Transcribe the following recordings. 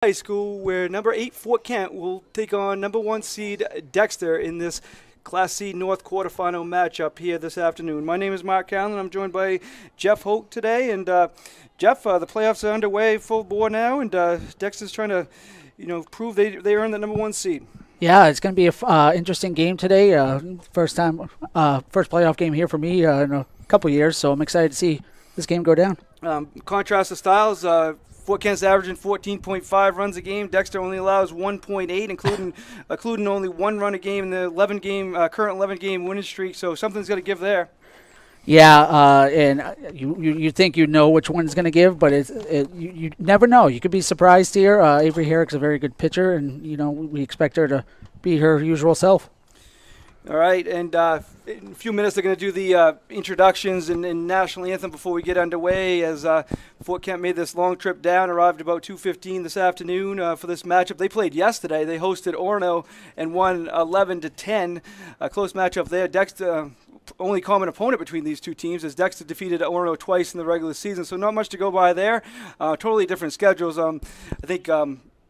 High School, where number 8 Fort Kent will take on number 1 seed Dexter in this Class C North quarterfinal matchup here this afternoon. My name is Mark Allen. I'm joined by Jeff Holt today, and Jeff, the playoffs are underway, full bore now, and Dexter's trying to, prove they earned the number 1 seed. Yeah, it's going to be an interesting game today. First playoff game here for me in a couple years, so I'm excited to see this game go down. Contrast the styles. Fort Kent's averaging 14.5 runs a game. Dexter only allows 1.8, including only 1 run a game in the current 11-game winning streak. So something's got to give there. Yeah, and you think you know which one's going to give, but you never know. You could be surprised here. Avery Herrick's a very good pitcher, and we expect her to be her usual self. All right, and in a few minutes they're going to do the introductions and national anthem before we get underway, as Fort Kent made this long trip down, arrived about 2:15 this afternoon for this matchup. They played yesterday. They hosted Orono and won 11-10. A close matchup there. Dexter, only common opponent between these two teams, as Dexter defeated Orono twice in the regular season, so not much to go by there. Totally different schedules. I think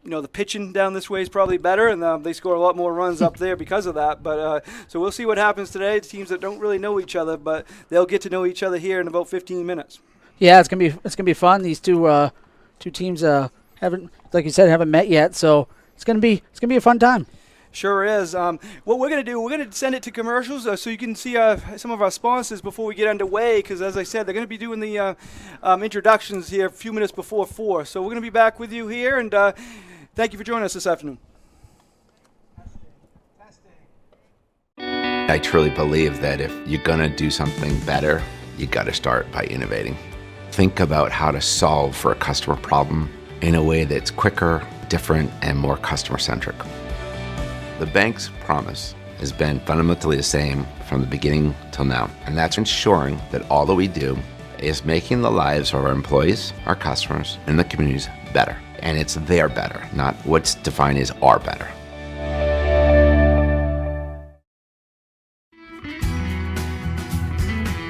the pitching down this way is probably better, and they score a lot more runs up there because of that. But so we'll see what happens today. It's teams that don't really know each other, but they'll get to know each other here in about 15 minutes. Yeah, it's gonna be fun. These two teams haven't met yet, so it's gonna be a fun time. Sure is. What we're going to do, we're going to send it to commercials so you can see some of our sponsors before we get underway, because as I said, they're going to be doing the introductions here a few minutes before 4. So we're going to be back with you here, and thank you for joining us this afternoon. I truly believe that if you're going to do something better, you got to start by innovating. Think about how to solve for a customer problem in a way that's quicker, different, and more customer-centric. The bank's promise has been fundamentally the same from the beginning till now, and that's ensuring that all that we do is making the lives of our employees, our customers, and the communities better. And it's their better, not what's defined as our better.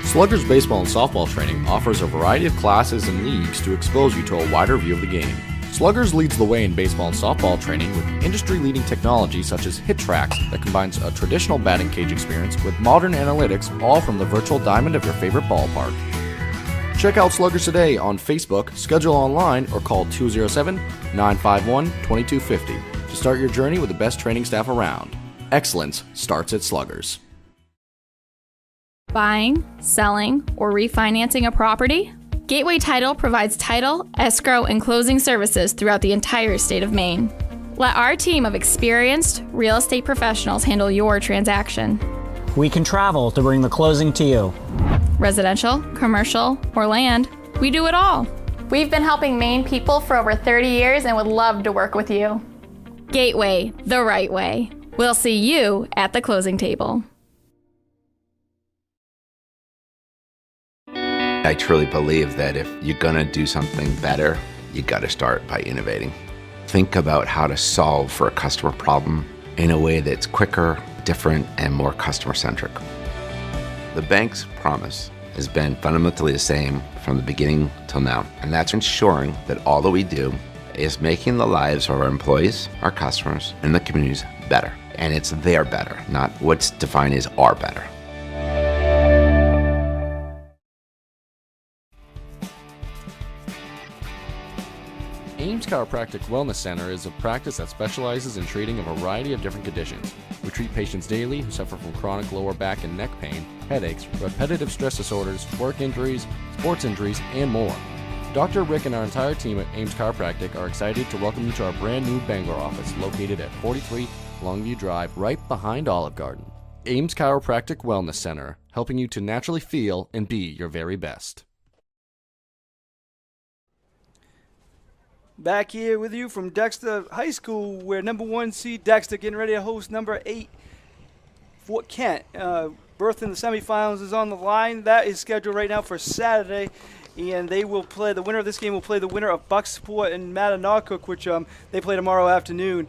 Sluggers baseball and softball training offers a variety of classes and leagues to expose you to a wider view of the game. Sluggers leads the way in baseball and softball training with industry-leading technology such as Hit Tracks that combines a traditional batting cage experience with modern analytics, all from the virtual diamond of your favorite ballpark. Check out Sluggers today on Facebook, schedule online, or call 207-951-2250 to start your journey with the best training staff around. Excellence starts at Sluggers. Buying, selling, or refinancing a property? Gateway Title provides title, escrow, and closing services throughout the entire state of Maine. Let our team of experienced real estate professionals handle your transaction. We can travel to bring the closing to you. Residential, commercial, or land, we do it all. We've been helping Maine people for over 30 years and would love to work with you. Gateway, the right way. We'll see you at the closing table. I truly believe that if you're going to do something better, you got to start by innovating. Think about how to solve for a customer problem in a way that's quicker, different, and more customer-centric. The bank's promise has been fundamentally the same from the beginning till now, and that's ensuring that all that we do is making the lives of our employees, our customers, and the communities better. And it's their better, not what's defined as our better. Ames Chiropractic Wellness Center is a practice that specializes in treating a variety of different conditions. We treat patients daily who suffer from chronic lower back and neck pain, headaches, repetitive stress disorders, work injuries, sports injuries, and more. Dr. Rick and our entire team at Ames Chiropractic are excited to welcome you to our brand new Bangor office located at 43 Longview Drive, right behind Olive Garden. Ames Chiropractic Wellness Center, helping you to naturally feel and be your very best. Back here with you from Dexter High School, where number 1 seed Dexter getting ready to host number 8 Fort Kent. Berth in the semifinals is on the line. That is scheduled right now for Saturday, and they will play, the winner of this game will play the winner of Bucksport and Mattanocook, which they play tomorrow afternoon.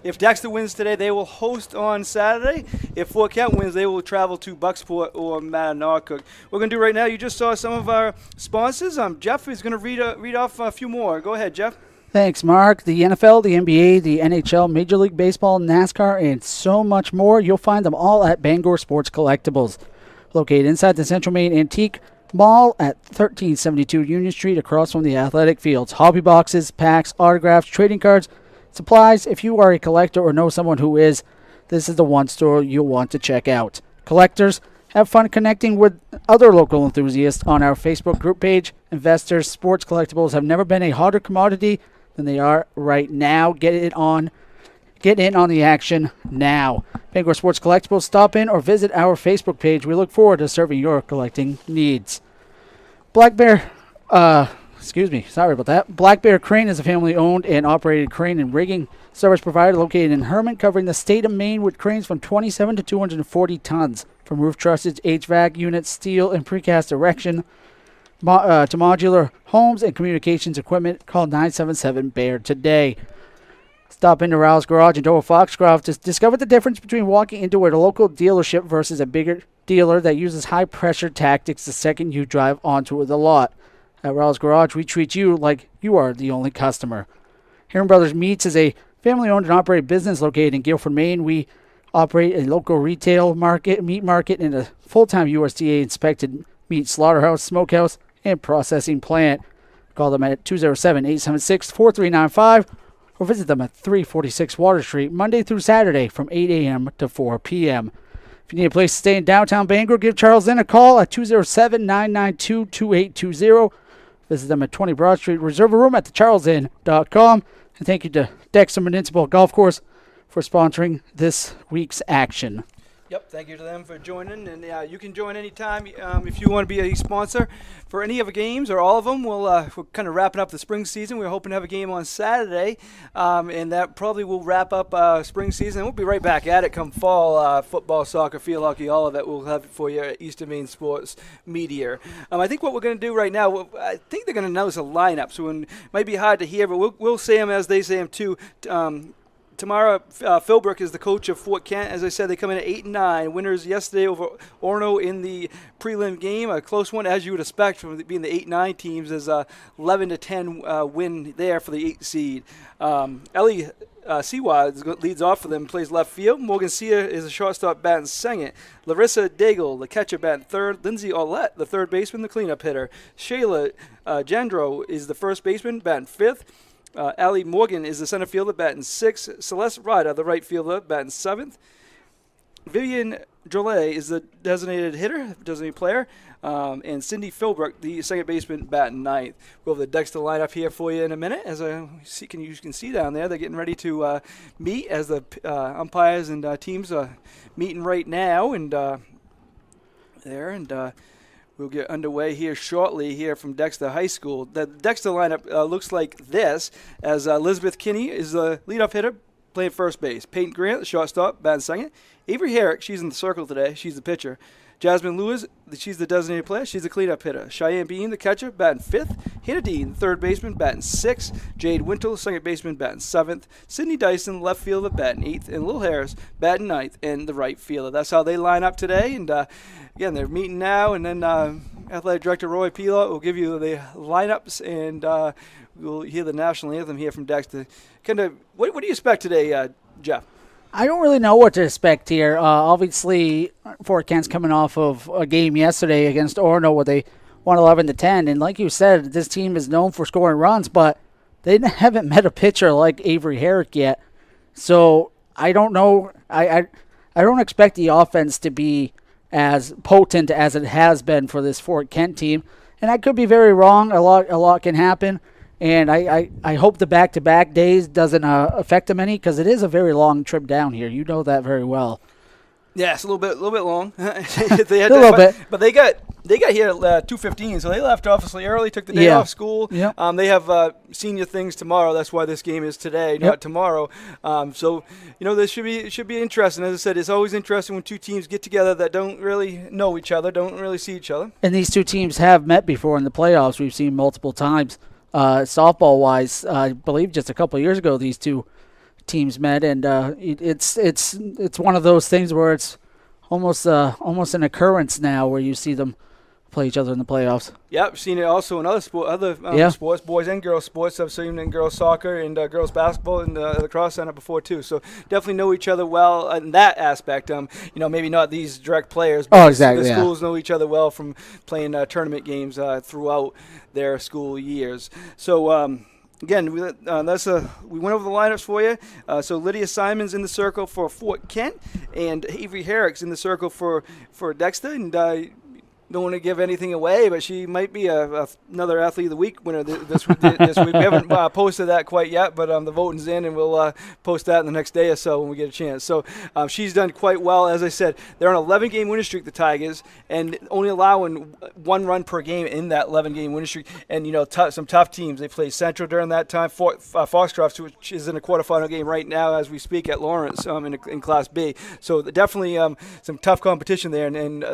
If Dexter wins today, they will host on Saturday. If Fort Kent wins, they will travel to Bucksport or Mattanocook. We're going to do right now, you just saw some of our sponsors. Jeff is going to read off a few more. Go ahead, Jeff. Thanks, Mark. The NFL, the NBA, the NHL, Major League Baseball, NASCAR, and so much more. You'll find them all at Bangor Sports Collectibles. Located inside the Central Maine Antique Mall at 1372 Union Street across from the athletic fields. Hobby boxes, packs, autographs, trading cards, supplies. If you are a collector or know someone who is, this is the one store you'll want to check out. Collectors, have fun connecting with other local enthusiasts on our Facebook group page. Investors, sports collectibles have never been a hotter commodity than they are right now. Get in on the action now. Bangor Sports Collectibles. Stop in or visit our Facebook page. We look forward to serving your collecting needs. Black Bear Crane is a family-owned and operated crane and rigging service provider located in Herman, covering the state of Maine with cranes from 27 to 240 tons. From roof trusses, HVAC units, steel, and precast erection to modular homes and communications equipment, call 977-BEAR today. Stop into Rowell's Garage in Dover Foxcroft to discover the difference between walking into a local dealership versus a bigger dealer that uses high-pressure tactics the second you drive onto the lot. At Rowell's Garage, we treat you like you are the only customer. Heron Brothers Meats is a family-owned and operated business located in Guilford, Maine. We operate a local retail meat market, and a full-time USDA-inspected meat slaughterhouse, smokehouse, and processing plant. Call them at 207-876-4395 or visit them at 346 Water Street, Monday through Saturday from 8 a.m. to 4 p.m. If you need a place to stay in downtown Bangor, give Charles Lynn a call at 207-992-2820. Visit them at 20 Broad Street. Reserve a room at thecharlesinn.com. And thank you to Dexter Municipal Golf Course for sponsoring this week's action. Yep, thank you to them for joining, and you can join anytime if you want to be a sponsor for any of the games or all of them. We're kind of wrapping up the spring season. We're hoping to have a game on Saturday, and that probably will wrap up spring season. We'll be right back at it come fall. Football, soccer, field hockey, all of that we'll have it for you at Eastern Maine Sports Media. I think what we're going to do right now, I think they're going to announce a lineup, so it might be hard to hear, but we'll say them as they say them too. Tamara Philbrook is the coach of Fort Kent. As I said, they come in at 8-9. Winners yesterday over Orono in the prelim game. A close one, as you would expect from being the 8-9 teams, is 11-10 win there for the 8 seed. Ellie Siwa leads off for them, plays left field. Morgan Sia is a shortstop, batting second. Larissa Daigle, the catcher, batting third. Lindsay Olat, the third baseman, the cleanup hitter. Shayla Gendro is the first baseman, batting fifth. Allie Morgan is the center fielder, batting sixth. Celeste Ryder, the right fielder, batting seventh. Vivian Jolie is the designated player. And Cindy Philbrook, the second baseman, batting ninth. We'll have the Dexter lineup here for you in a minute. As you can see down there, they're getting ready to meet as the umpires and teams are meeting right now. And we'll get underway here shortly here from Dexter High School. The Dexter lineup looks like this, as Elizabeth Kinney is the leadoff hitter, playing first base. Peyton Grant, the shortstop, batting second. Avery Herrick, she's in the circle today. She's the pitcher. Jasmine Lewis, she's the designated player. She's the cleanup hitter. Cheyenne Beam, the catcher, batting fifth. Hannah Dean, third baseman, batting sixth. Jade Wintle, second baseman, batting seventh. Sydney Dyson, left fielder, batting eighth. And Lil Harris, batting ninth, and the right fielder. That's how they line up today. And again, they're meeting now. And then Athletic Director Roy Pilot will give you the lineups, and we'll hear the national anthem here from Dexter. What do you expect today, Jeff? I don't really know what to expect here. Obviously, Fort Kent's coming off of a game yesterday against Orono where they won 11-10. And like you said, this team is known for scoring runs, but they haven't met a pitcher like Avery Herrick yet. So I don't know. I don't expect the offense to be as potent as it has been for this Fort Kent team. And I could be very wrong. A lot can happen. And I hope the back-to-back days doesn't affect them any, because it is a very long trip down here. You know that very well. Yeah, it's a little bit long. A little bit. But they got here at 2:15, so they left obviously early, took the day off school. Yep. They have senior things tomorrow. That's why this game is today, not tomorrow. So this should be interesting. As I said, it's always interesting when two teams get together that don't really know each other, don't really see each other. And these two teams have met before in the playoffs. We've seen multiple times. Softball-wise, I believe just a couple of years ago these two teams met, and it's one of those things where it's almost an occurrence now where you see them play each other in the playoffs. Yep, seen it also in other sports, boys and girls sports. I've seen it in girls soccer and girls basketball and the lacrosse center before too. So definitely know each other well in that aspect. Maybe not these direct players, but exactly, the schools know each other well from playing tournament games throughout their school years. So. Again, we went over the lineups for you. So Lydia Simon's in the circle for Fort Kent, and Avery Herrick's in the circle for Dexter. And don't want to give anything away, but she might be another Athlete of the Week winner this week. We haven't posted that quite yet, but the voting's in, and we'll post that in the next day or so when we get a chance. So she's done quite well. As I said, they're on an 11-game winning streak, the Tigers, and only allowing 1 run per game in that 11-game winning streak. And, some tough teams. They play Central during that time, Foxcroft, which is in a quarterfinal game right now as we speak at Lawrence in Class B. So definitely some tough competition there, and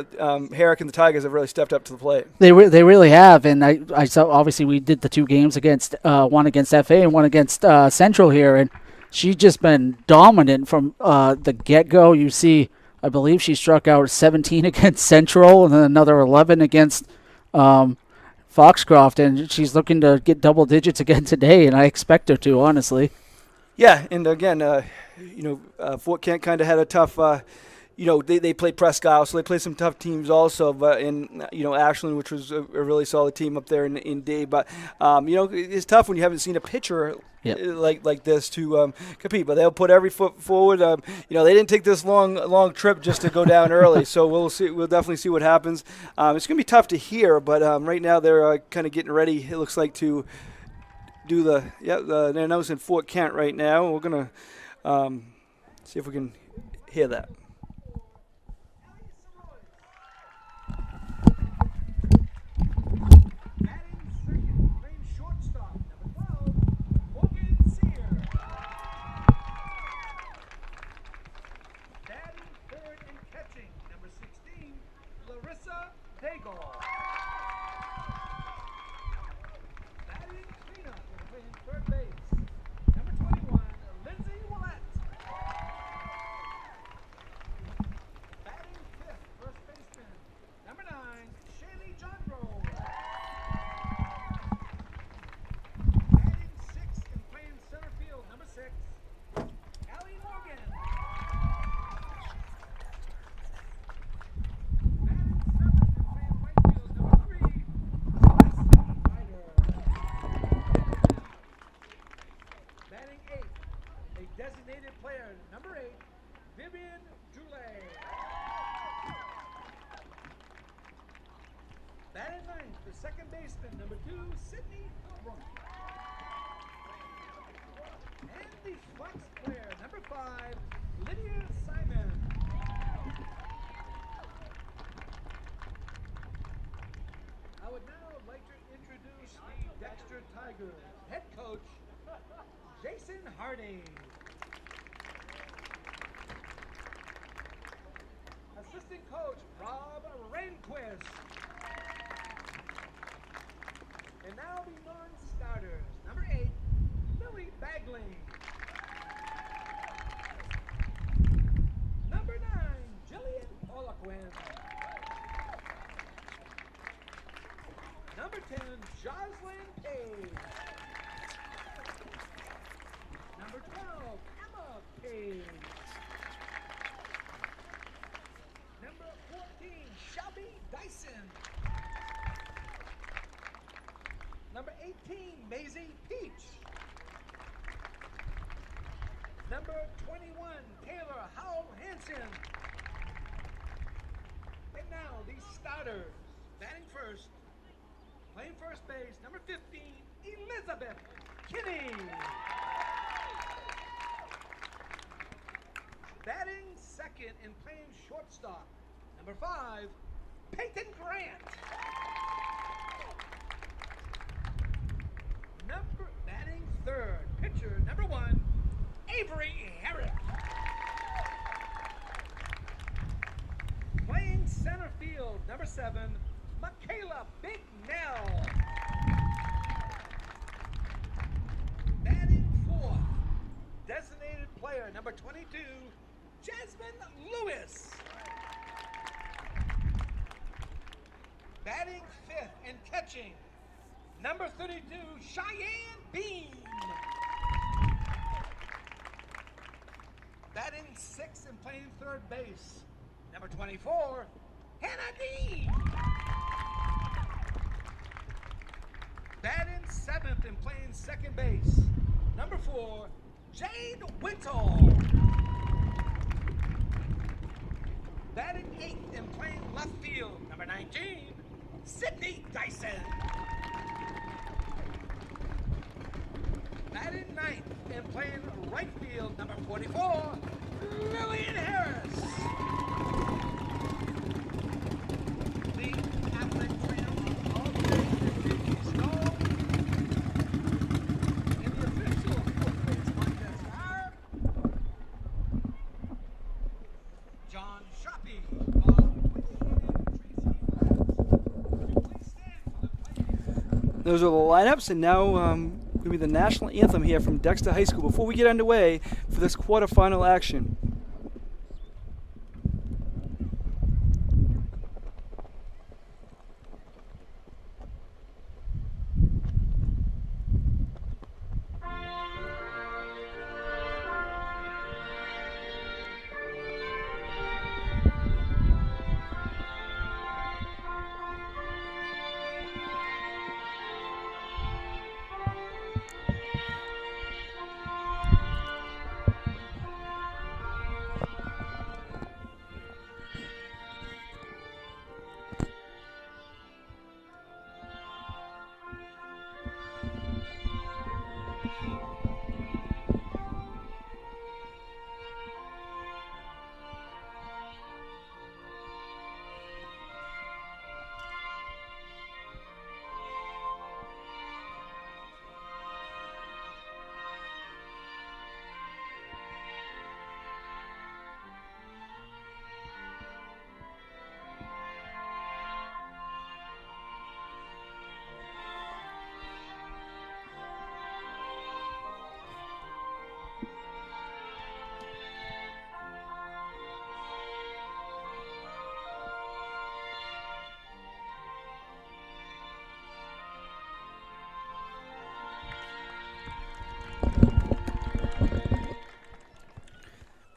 Herrick and the Tigers have really stepped up to the plate. They really have, and I saw, obviously we did the 2 games against one against FA and one against Central here, and she's just been dominant from the get-go. You see, I believe she struck out 17 against Central and then another 11 against Foxcroft, and she's looking to get double digits again today, and I expect her to, honestly. Yeah, and again, Fort Kent kind of had a tough they played Presque Isle, so they played some tough teams also. But Ashland, which was a really solid team up there in D. But it's tough when you haven't seen a pitcher like this to compete. But they'll put every foot forward. They didn't take this long trip just to go down early. So we'll see. We'll definitely see what happens. It's gonna be tough to hear, but right now they're kind of getting ready. It looks like to do they're announcing Fort Kent right now. We're gonna see if we can hear that. Lindsay Olat. Batting fifth, first baseman. Number 9, Shaylee Johngrove. Batting sixth and playing center field. Number 6, Allie Morgan. Batting seventh and playing right field. Number 3, Celeste Ryder. Batting eighth, a designated player, number 8, Vivian Droulet. Batting ninth, the second baseman, number 2, Sydney Brunk. And the flex player, number 5, Lydia Simon. I would now like to introduce the Dexter Tigers head coach, Jason Harding. Assistant coach, Rob Rehnquist. And now the non-starters. Number 8, Lily Bagling. Number 9, Jillian Olaquin. Number 10, Jocelyn Page. Number 12, Emma Page. Number 14, Shelby Dyson. Number 18, Maisie Peach. Number 21, Taylor Howell Hansen. And now the starters. Batting first, playing first base, number 15, Elizabeth Kinney. Batting second and playing shortstop, number 5, Peyton Grant. Batting third, pitcher, number 1, Avery Herrick. Playing center field, number 7, Michaela Big Nell. Batting fourth, designated player, number 22, Jasmine Lewis. Batting fifth and catching, number 32, Cheyenne Beam. Batting sixth and playing third base, number 24, Hannah Dean. Batting seventh and playing second base, number 4, Jade Wintle. Batting eighth and playing left field, number 19, Sydney Dyson. Batting ninth and playing right field, number 44, Lillian Harris. The athletic trio of JP Snow and the official fourth base contest are John Shoppy of Please stand for the playing. Those are the lineups, and now going to be the national anthem here from Dexter High School before we get underway for this quarterfinal action.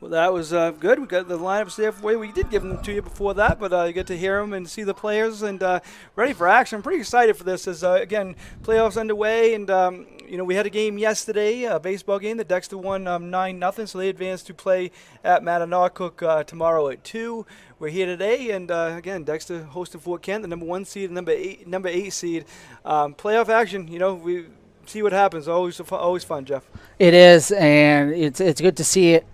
Well, that was good. We got the lineups there for you. We did give them to you before that, but you get to hear them and see the players and ready for action. I'm pretty excited for this as, again, playoffs underway. And, you know, we had a game yesterday, a baseball game. The Dexter won 9-0, so they advanced to play at Mattanocook tomorrow at 2. We're here today, and, again, Dexter hosting Fort Kent, the number 1 seed and number 8 seed. Playoff action, you know, we see what happens. Always fun, Jeff. It is, and it's good to see it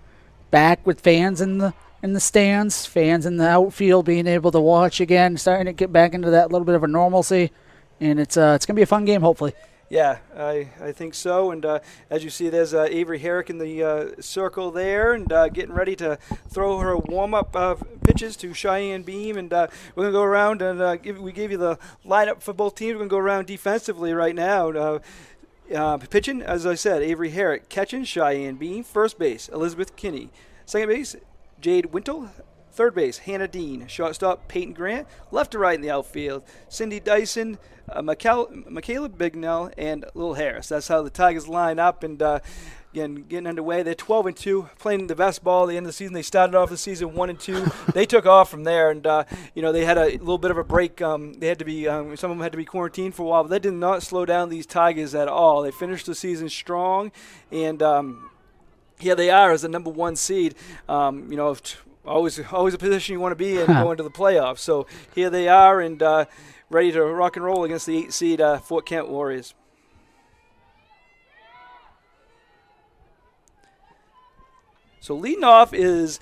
back with fans in the stands, fans in the outfield being able to watch again, starting to get back into that little bit of a normalcy, and it's gonna be a fun game, hopefully. Yeah, I think so. And as you see, there's Avery Herrick in the circle there, and getting ready to throw her warm-up pitches to Cheyenne Beam. And we're gonna go around and we gave you the lineup for both teams. We're gonna go around defensively right now. Pitching, as I said, Avery Herrick. Catching, Cheyenne Beam. First base, Elizabeth Kinney. Second base, Jade Wintle. Third base, Hannah Dean. Shortstop, Peyton Grant. Left to right in the outfield, Cindy Dyson, Michaela Bignell, and Lil Harris. That's how the Tigers line up. And again, getting underway. They're 12-2, playing the best ball at the end of the season. They started off the season 1-2. They took off from there, and you know, they had a little bit of a break. They had to be some of them had to be quarantined for a while, but that did not slow down these Tigers at all. They finished the season strong, and here they are as the number 1 seed. You know, always a position you want to be in going to the playoffs. So here they are, and ready to rock and roll against the 8 seed Fort Kent Warriors. So leading off is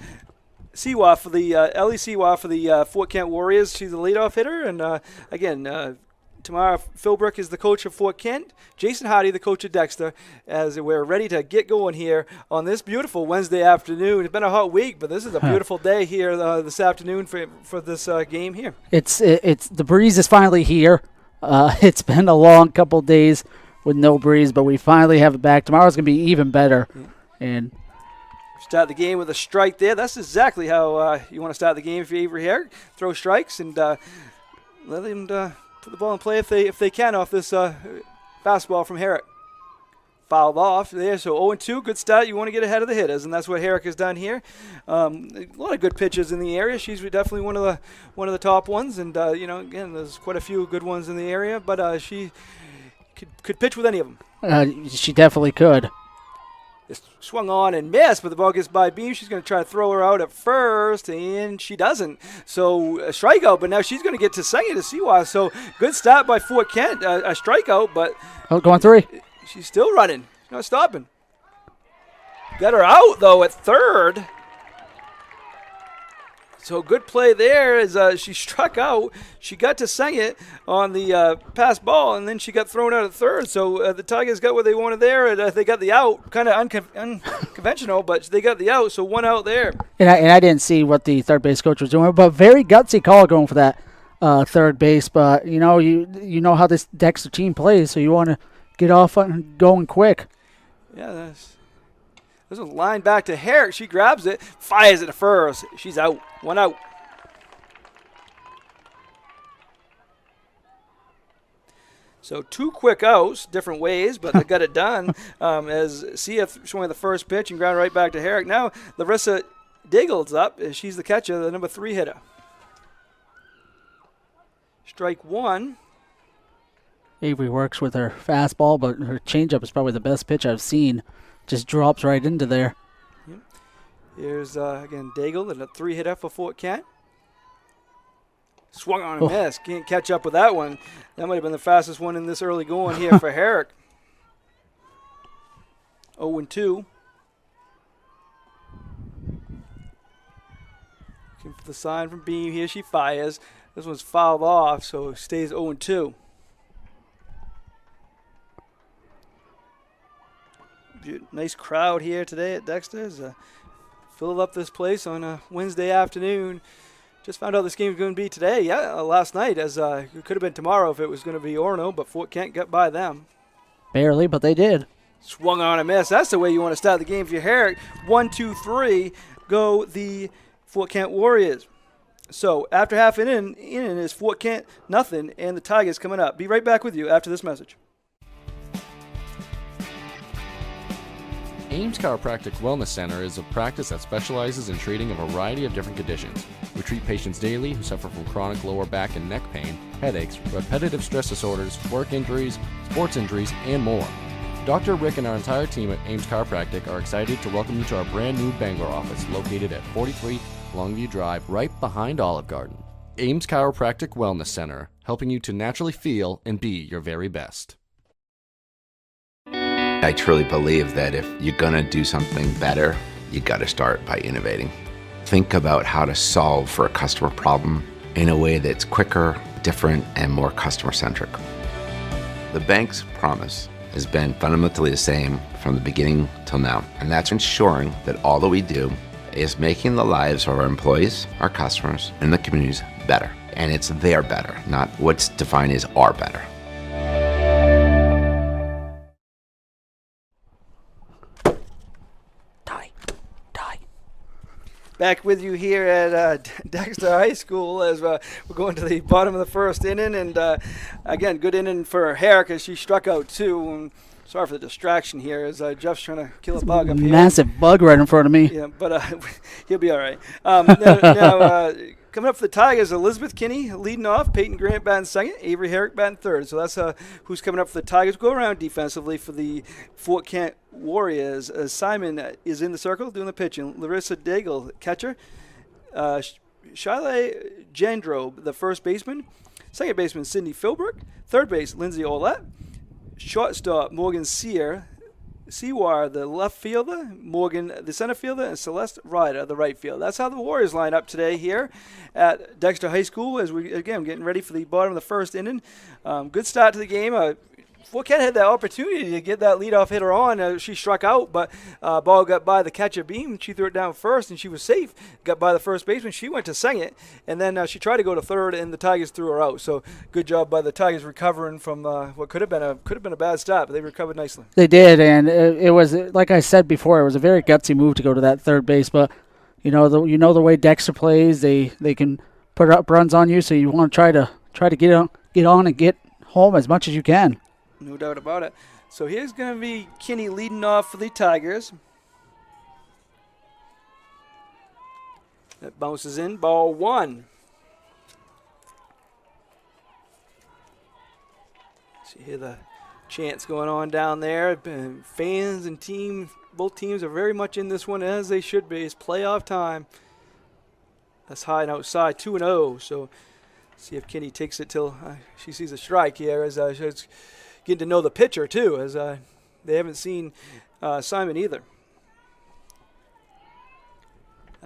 Siwa for the Ellie Siwa for the Fort Kent Warriors. She's the leadoff hitter, and again, Tamara Philbrook is the coach of Fort Kent. Jason Hardy, the coach of Dexter, as we're ready to get going here on this beautiful Wednesday afternoon. It's been a hot week, but this is a beautiful day here this afternoon for this game here. It's the breeze is finally here. It's been a long couple days with no breeze, but we finally have it back. Tomorrow's going to be even better. And start the game with a strike there. That's exactly how you want to start the game if you're Avery Herrick. Throw strikes and let them put the ball in play if they can off this fastball from Herrick. Fouled off there, so 0-2, good start. You want to get ahead of the hitters, and that's what Herrick has done here. A lot of good pitches in the area. She's definitely one of the top ones, and again, there's quite a few good ones in the area, but she could pitch with any of them. She definitely could. It's swung on and missed, but the ball gets by Beam. She's going to try to throw her out at first, and she doesn't. So a strikeout, but now she's going to get to second to Siwa. So good start by Fort Kent. A strikeout, but Going 3. she's still running. She's not stopping. Got her out, though, at third. So good play there as she struck out. She got to second on the pass ball, and then she got thrown out at third. So the Tigers got what they wanted there. And, they got the out, kind of unconventional, but they got the out, so 1 out there. And I didn't see what the third base coach was doing, but very gutsy call going for that third base. But, you know how this Dexter team plays, so you want to get off and going quick. Yeah, this is a line back to Herrick. She grabs it, fires it to first. She's out. 1 out. So 2 quick outs, different ways, but they got it done. As Sia showing the first pitch and ground right back to Herrick. Now Larissa Diggle's up. She's the catcher, the number 3 hitter. Strike 1. Avery works with her fastball, but her changeup is probably the best pitch I've seen. Just drops right into there. Yep. Here's, again, Daigle, the 3 hitter for Fort Kent. Swung on a miss. Can't catch up with that one. That might have been the fastest one in this early going here for Herrick. 0-2. Looking for the sign from Beam here. She fires. This one's fouled off, so it stays 0-2. Nice crowd here today at Dexter's. Filled up this place on a Wednesday afternoon. Just found out this game was going to be today. Yeah, last night, as it could have been tomorrow if it was going to be Orono, but Fort Kent got by them. Barely, but they did. Swung on a miss. That's the way you want to start the game for your Herrick. 1, 2, 3, go the Fort Kent Warriors. So after half an inning is Fort Kent nothing, and the Tigers coming up. Be right back with you after this message. Ames Chiropractic Wellness Center is a practice that specializes in treating a variety of different conditions. We treat patients daily who suffer from chronic lower back and neck pain, headaches, repetitive stress disorders, work injuries, sports injuries, and more. Dr. Rick and our entire team at Ames Chiropractic are excited to welcome you to our brand new Bangor office located at 43 Longview Drive, right behind Olive Garden. Ames Chiropractic Wellness Center, helping you to naturally feel and be your very best. I truly believe that if you're going to do something better, you got to start by innovating. Think about how to solve for a customer problem in a way that's quicker, different, and more customer-centric. The bank's promise has been fundamentally the same from the beginning till now, and that's ensuring that all that we do is making the lives of our employees, our customers, and the communities better. And it's their better, not what's defined as our better. Back with you here at Dexter High School as we're going to the bottom of the first inning. And again, good inning for Herrick as she struck out 2. And sorry for the distraction here as Jeff's trying to kill a bug up here. Massive bug right in front of me. Yeah, but he'll be all right. Now coming up for the Tigers, Elizabeth Kinney leading off, Peyton Grant batting second, Avery Herrick batting third. So that's who's coming up for the Tigers. Go around defensively for the Fort Kent Warriors. Simon is in the circle doing the pitching. Larissa Daigle, catcher. Shiley Jandro, the first baseman. Second baseman, Sydney Philbrook. Third base, Lindsay Olat. Shortstop, Morgan Sewar, the left fielder, Morgan, the center fielder, and Celeste Ryder, the right fielder. That's how the Warriors line up today here at Dexter High School as we, again, getting ready for the bottom of the first inning. Good start to the game. Fort Kent had that opportunity to get that leadoff hitter on. She struck out, but ball got by the catcher Beam. She threw it down first, and she was safe. Got by the first baseman. She went to second, and then she tried to go to third, and the Tigers threw her out. So good job by the Tigers recovering from what could have been a bad start, but they recovered nicely. They did, and it was, like I said before, it was a very gutsy move to go to that third base. But you know the way Dexter plays, they can put up runs on you, so you want to try to get on and get home as much as you can. No doubt about it. So here's going to be Kinney leading off for the Tigers. That bounces in, ball 1. So you hear the chants going on down there. Fans and both teams are very much in this one, as they should be. It's playoff time. That's high and outside, 2-0. So see if Kinney takes it till she sees a strike here, as she's getting to know the pitcher too, as they haven't seen Simon either.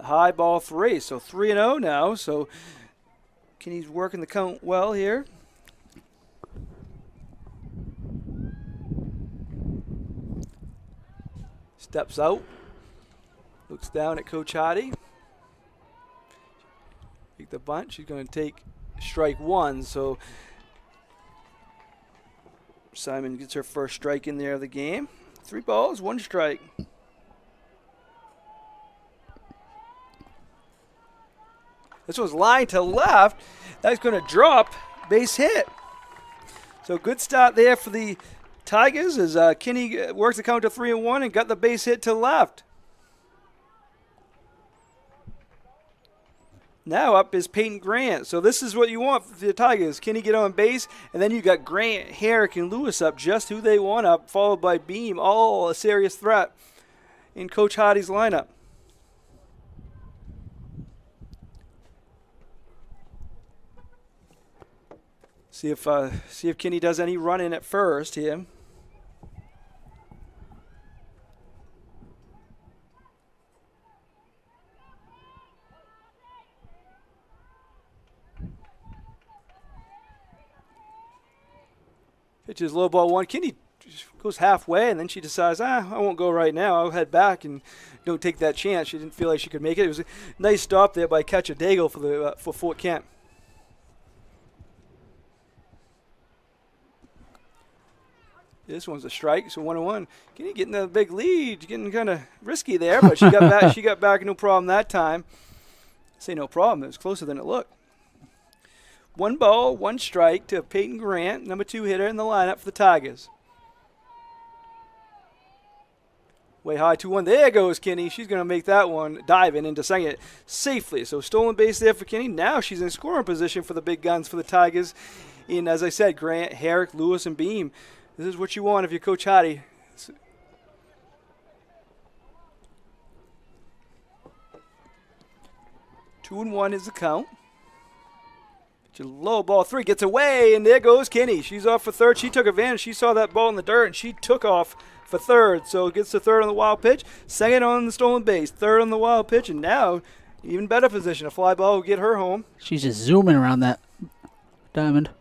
High, ball 3, so 3-0 now. So Kinney's working the count well here. Steps out, looks down at Coach Hardy. Take the bunt. She's going to take strike 1. So Simon gets her first strike in there of the game. 3 balls, 1 strike. This one's lined to left. That's going to drop. Base hit. So good start there for the Tigers as Kinney works the count to 3-1 and got the base hit to left. Now up is Peyton Grant. So this is what you want for the Tigers. Kinney get on base, and then you got Grant, Herrick, and Lewis up, just who they want up, followed by Beam, all a serious threat in Coach Hardy's lineup. See if Kinney does any running at first here. Pitches low, ball 1. Kinney goes halfway, and then she decides, I won't go right now. I'll head back and don't take that chance. She didn't feel like she could make it. It was a nice stop there by Catcher Daigle for Fort Kent. This one's a strike, so 1-1. Kinney getting a big lead, getting kind of risky there, but she got back. She got back, no problem that time. Say no problem. It was closer than it looked. 1 ball, 1 strike to Peyton Grant, number 2 hitter in the lineup for the Tigers. Way high, 2-1. There goes Kinney. She's going to make that one, diving into second safely. So stolen base there for Kinney. Now she's in scoring position for the big guns for the Tigers. In, as I said, Grant, Herrick, Lewis, and Beam. This is what you want if you're Coach Hardy. 2-1 is the count. Low, ball 3 gets away, and there goes Kinney. She's off for third. She took advantage. She saw that ball in the dirt, and she took off for third. So gets to third on the wild pitch, second on the stolen base, third on the wild pitch, and now even better position. A fly ball will get her home. She's just zooming around that diamond.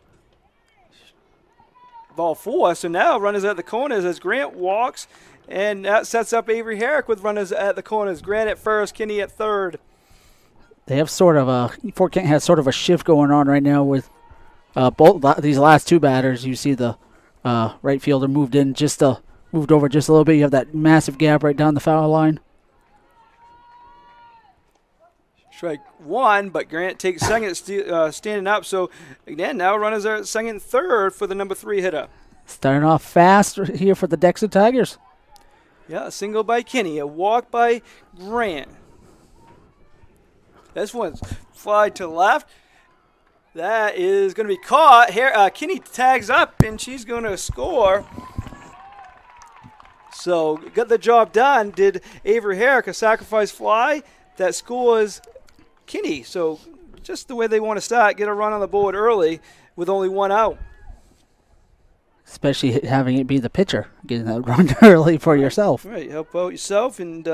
Ball 4. So now runners at the corners as Grant walks, and that sets up Avery Herrick with runners at the corners. Grant at first, Kinney at third. They have sort of Fort Kent has sort of a shift going on right now with both these last 2 batters. You see the right fielder moved over just a little bit. You have that massive gap right down the foul line. Strike 1, but Grant takes second, standing up. So again, now runners are at second and third for the number 3 hitter. Starting off fast here for the Dexter Tigers. Yeah, a single by Kinney, a walk by Grant. This one's fly to left. That is going to be caught. Here, Kinney tags up, and she's going to score. So got the job done. Did Avery Herrick, a sacrifice fly that scores Kinney. So just the way they want to start, get a run on the board early with only 1 out. Especially having it be the pitcher, getting that run early for yourself. Right, help out yourself and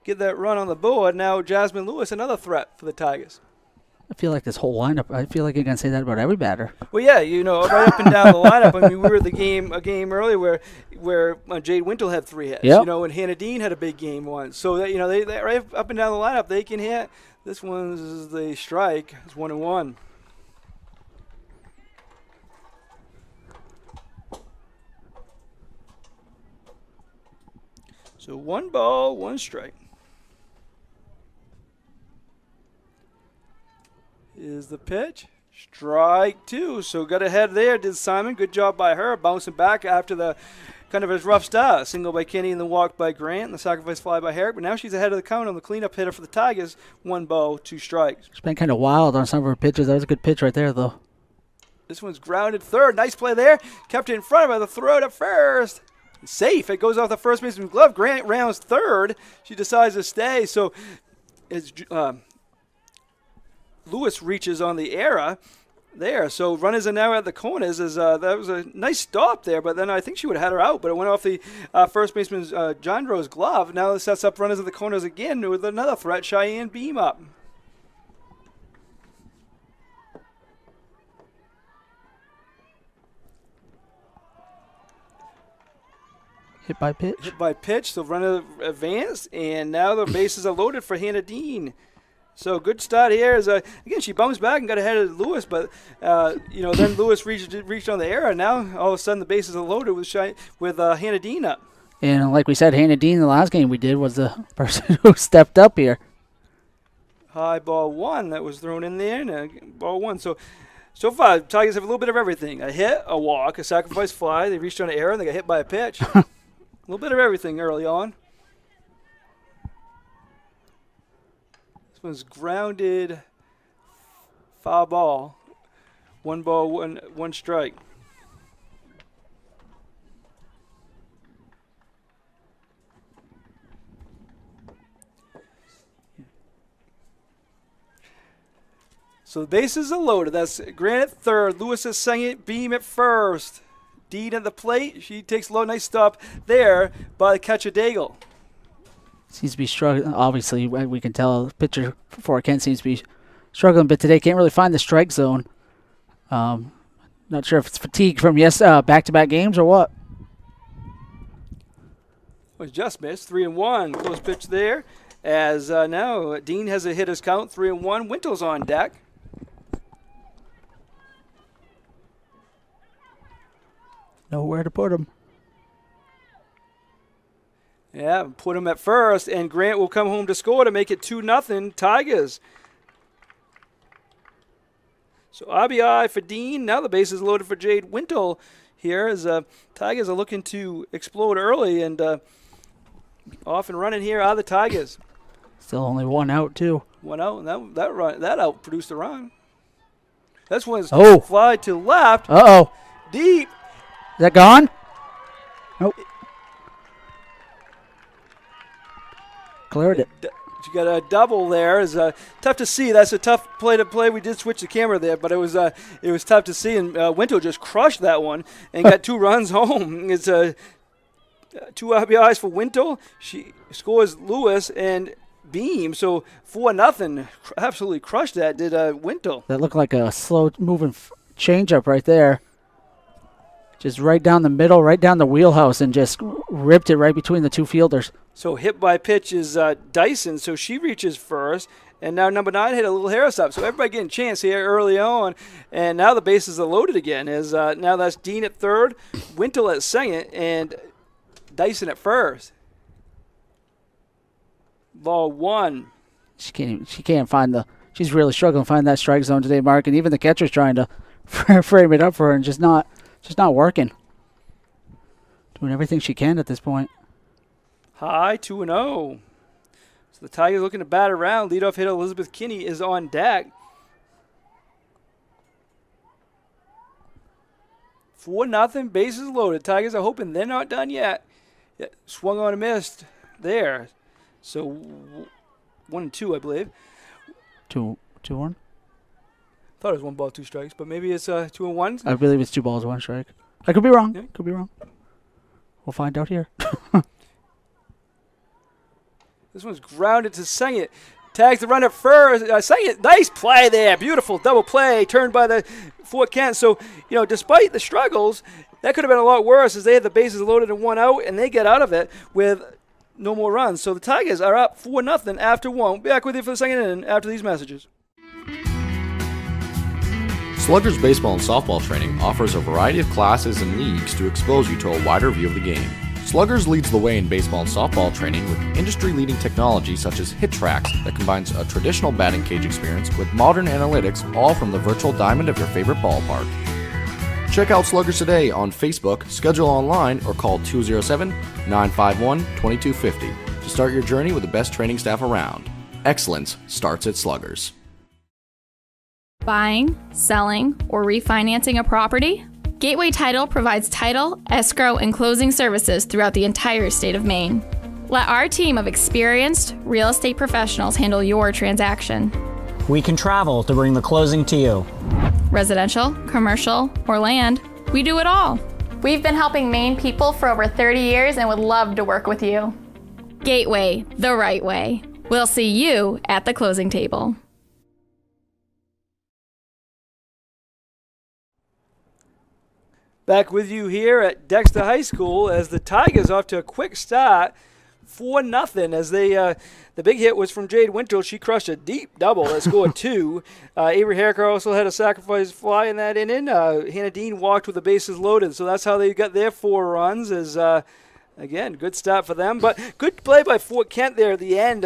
get that run on the board. Now Jasmine Lewis, another threat for the Tigers. I feel like this whole lineup, I feel like you can say that about every batter. Well, yeah, you know, right up and down the lineup. I mean, we were at a game earlier where Jade Wintle had 3 hits. Yep. You know, and Hannah Dean had a big game once. So, that, you know, they right up and down the lineup, they can hit. This one's the strike. It's 1-1. So 1 ball, 1 strike. Is the pitch. Strike two. So got ahead there, did Simon. Good job by her, bouncing back after the kind of a rough start. Single by Kenny and the walk by Grant and the sacrifice fly by Herrick. But now she's ahead of the count on the cleanup hitter for the Tigers. 1 ball, 2 strikes. She's been kind of wild on some of her pitches. That was a good pitch right there, though. This one's grounded third. Nice play there. Kept it in front of her. The throw to first. Safe. It goes off the first baseman's glove. Grant rounds third. She decides to stay. So it's Lewis reaches on the error there. So runners are now at the corners. That was a nice stop there, but then I think she would have had her out, but it went off the first baseman's Jandro's glove. Now it sets up runners at the corners again with another threat. Cheyenne Beam up. Hit by pitch. Hit by pitch, so runner advanced, and now the bases are loaded for Hannah Dean. So good start here. Again, she bounced back and got ahead of Lewis, but then Lewis reached on the error. Now all of a sudden the bases are loaded with Hannah Dean up. And like we said, Hannah Dean in the last game we did was the person who stepped up here. High ball one that was thrown in there, and ball one. So far, Tigers have a little bit of everything: a hit, a walk, a sacrifice fly. They reached on an error and they got hit by a pitch. A little bit of everything early on. This one's grounded, foul ball. 1 ball, one strike. So the bases are loaded. That's Grant at third, Lewis at second, Beam at first. Dean at the plate. She takes a low, nice stop there by the catcher Daigle. Seems to be struggling. Obviously, we can tell the pitcher for Kent seems to be struggling, but today can't really find the strike zone. Not sure if it's fatigue from back-to-back games or what. Was just missed. 3-1. Close pitch there. As now Dean has a hitter's count. 3-1. Wintel's on deck. Nowhere to put him. Yeah, put him at first, and Grant will come home to score to make it 2-0 Tigers. So RBI for Dean. Now the base is loaded for Jade Wintel here as Tigers are looking to explode early, and off and running here are the Tigers. Still only 1 out, too. 1 out, and that out produced a run. This one's fly to left. Uh-oh. Deep. Is that gone? Nope. Cleared it. She got a double there. It's tough to see. That's a tough play to play. We did switch the camera there, but it was tough to see. And Wintel just crushed that one and got 2 runs home. It's 2 RBIs for Wintel. She scores Lewis and Beam. So 4-0. Absolutely crushed that. Did Wintel. That looked like a slow moving changeup right there. Just right down the middle, right down the wheelhouse, and just ripped it right between the 2 fielders. So hit by pitch is Dyson, so she reaches first. And now number 9 hit a little hair stop. So everybody getting a chance here early on. And now the bases are loaded again. Now that's Dean at third, Wintel at second, and Dyson at first. Ball 1. She can't find she's really struggling to find that strike zone today, Mark. And even the catcher's trying to frame it up for her and just not working. Doing everything she can at this point. High 2-0. So the Tigers looking to bat around. Leadoff hitter Elizabeth Kinney is on deck. 4-0. Bases loaded. Tigers are hoping they're not done yet. Yeah, swung on a missed there. So 1-2, I believe. 2-1. Thought it was 1 ball, 2 strikes, but maybe it's 2-1. I believe it's 2 balls, 1 strike. I could be wrong. Yeah. Could be wrong. We'll find out here. This one's grounded to second. Tags the run at first. Second, nice play there. Beautiful double play turned by the Fort Kent. So, despite the struggles, that could have been a lot worse as they had the bases loaded and 1 out, and they get out of it with no more runs. So the Tigers are up 4-0 after 1. We'll be back with you for the second inning after these messages. Slugger's baseball and softball training offers a variety of classes and leagues to expose you to a wider view of the game. Sluggers leads the way in baseball and softball training with industry-leading technology such as HitTrax that combines a traditional batting cage experience with modern analytics, all from the virtual diamond of your favorite ballpark. Check out Sluggers today on Facebook, schedule online, or call 207-951-2250 to start your journey with the best training staff around. Excellence starts at Sluggers. Buying, selling, or refinancing a property? Gateway Title provides title, escrow, and closing services throughout the entire state of Maine. Let our team of experienced real estate professionals handle your transaction. We can travel to bring the closing to you. Residential, commercial, or land, we do it all. We've been helping Maine people for over 30 years and would love to work with you. Gateway, the right way. We'll see you at the closing table. Back with you here at Dexter High School as the Tigers off to a quick start, 4-0. As they, the big hit was from Jade Wintle. She crushed a deep double that scored 2. Avery Herrick also had a sacrifice fly in that inning. Hannah Dean walked with the bases loaded, so that's how they got their 4 runs. Again, good start for them, but good play by Fort Kent there at the end.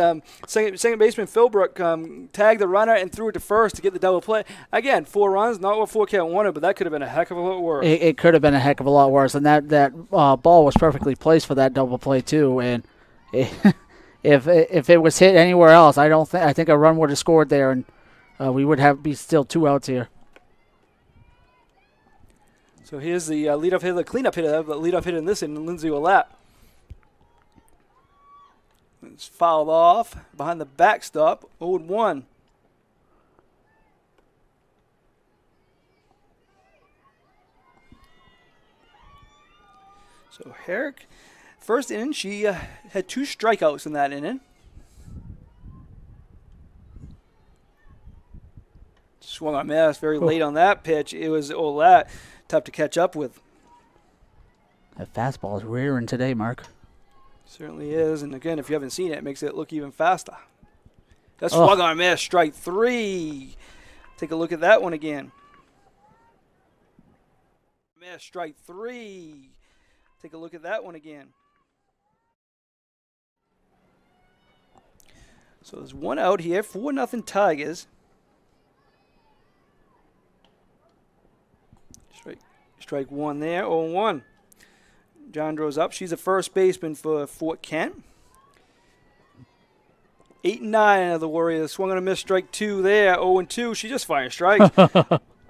Second baseman Philbrook tagged the runner and threw it to first to get the double play. Again, 4 runs, not what Fort Kent wanted, but that could have been a heck of a lot worse. It could have been a heck of a lot worse, and that ball was perfectly placed for that double play too. And if it was hit anywhere else, I think a run would have scored there, and we would be still 2 outs here. So here's the leadoff hitter, the cleanup hitter, the leadoff hitter in this inning, Lindsay Olat. It's fouled off behind the backstop, 0-1. So Herrick, first inning, she had 2 strikeouts in that inning. Swung on miss very late on that pitch. It was Olat, tough to catch up with. That fastball is rearing today, Mark. Certainly is, and again, if you haven't seen it, it makes it look even faster. That's swung on a miss, strike 3. Take a look at that one again. Miss, strike 3. Take a look at that one again. So there's 1 out here, 4-0 Tigers. Strike 1 there, 0-1. John draws up. She's a first baseman for Fort Kent. 8-9 of the Warriors. Swung on a miss, strike 2 there, 0-2. She just firing strikes.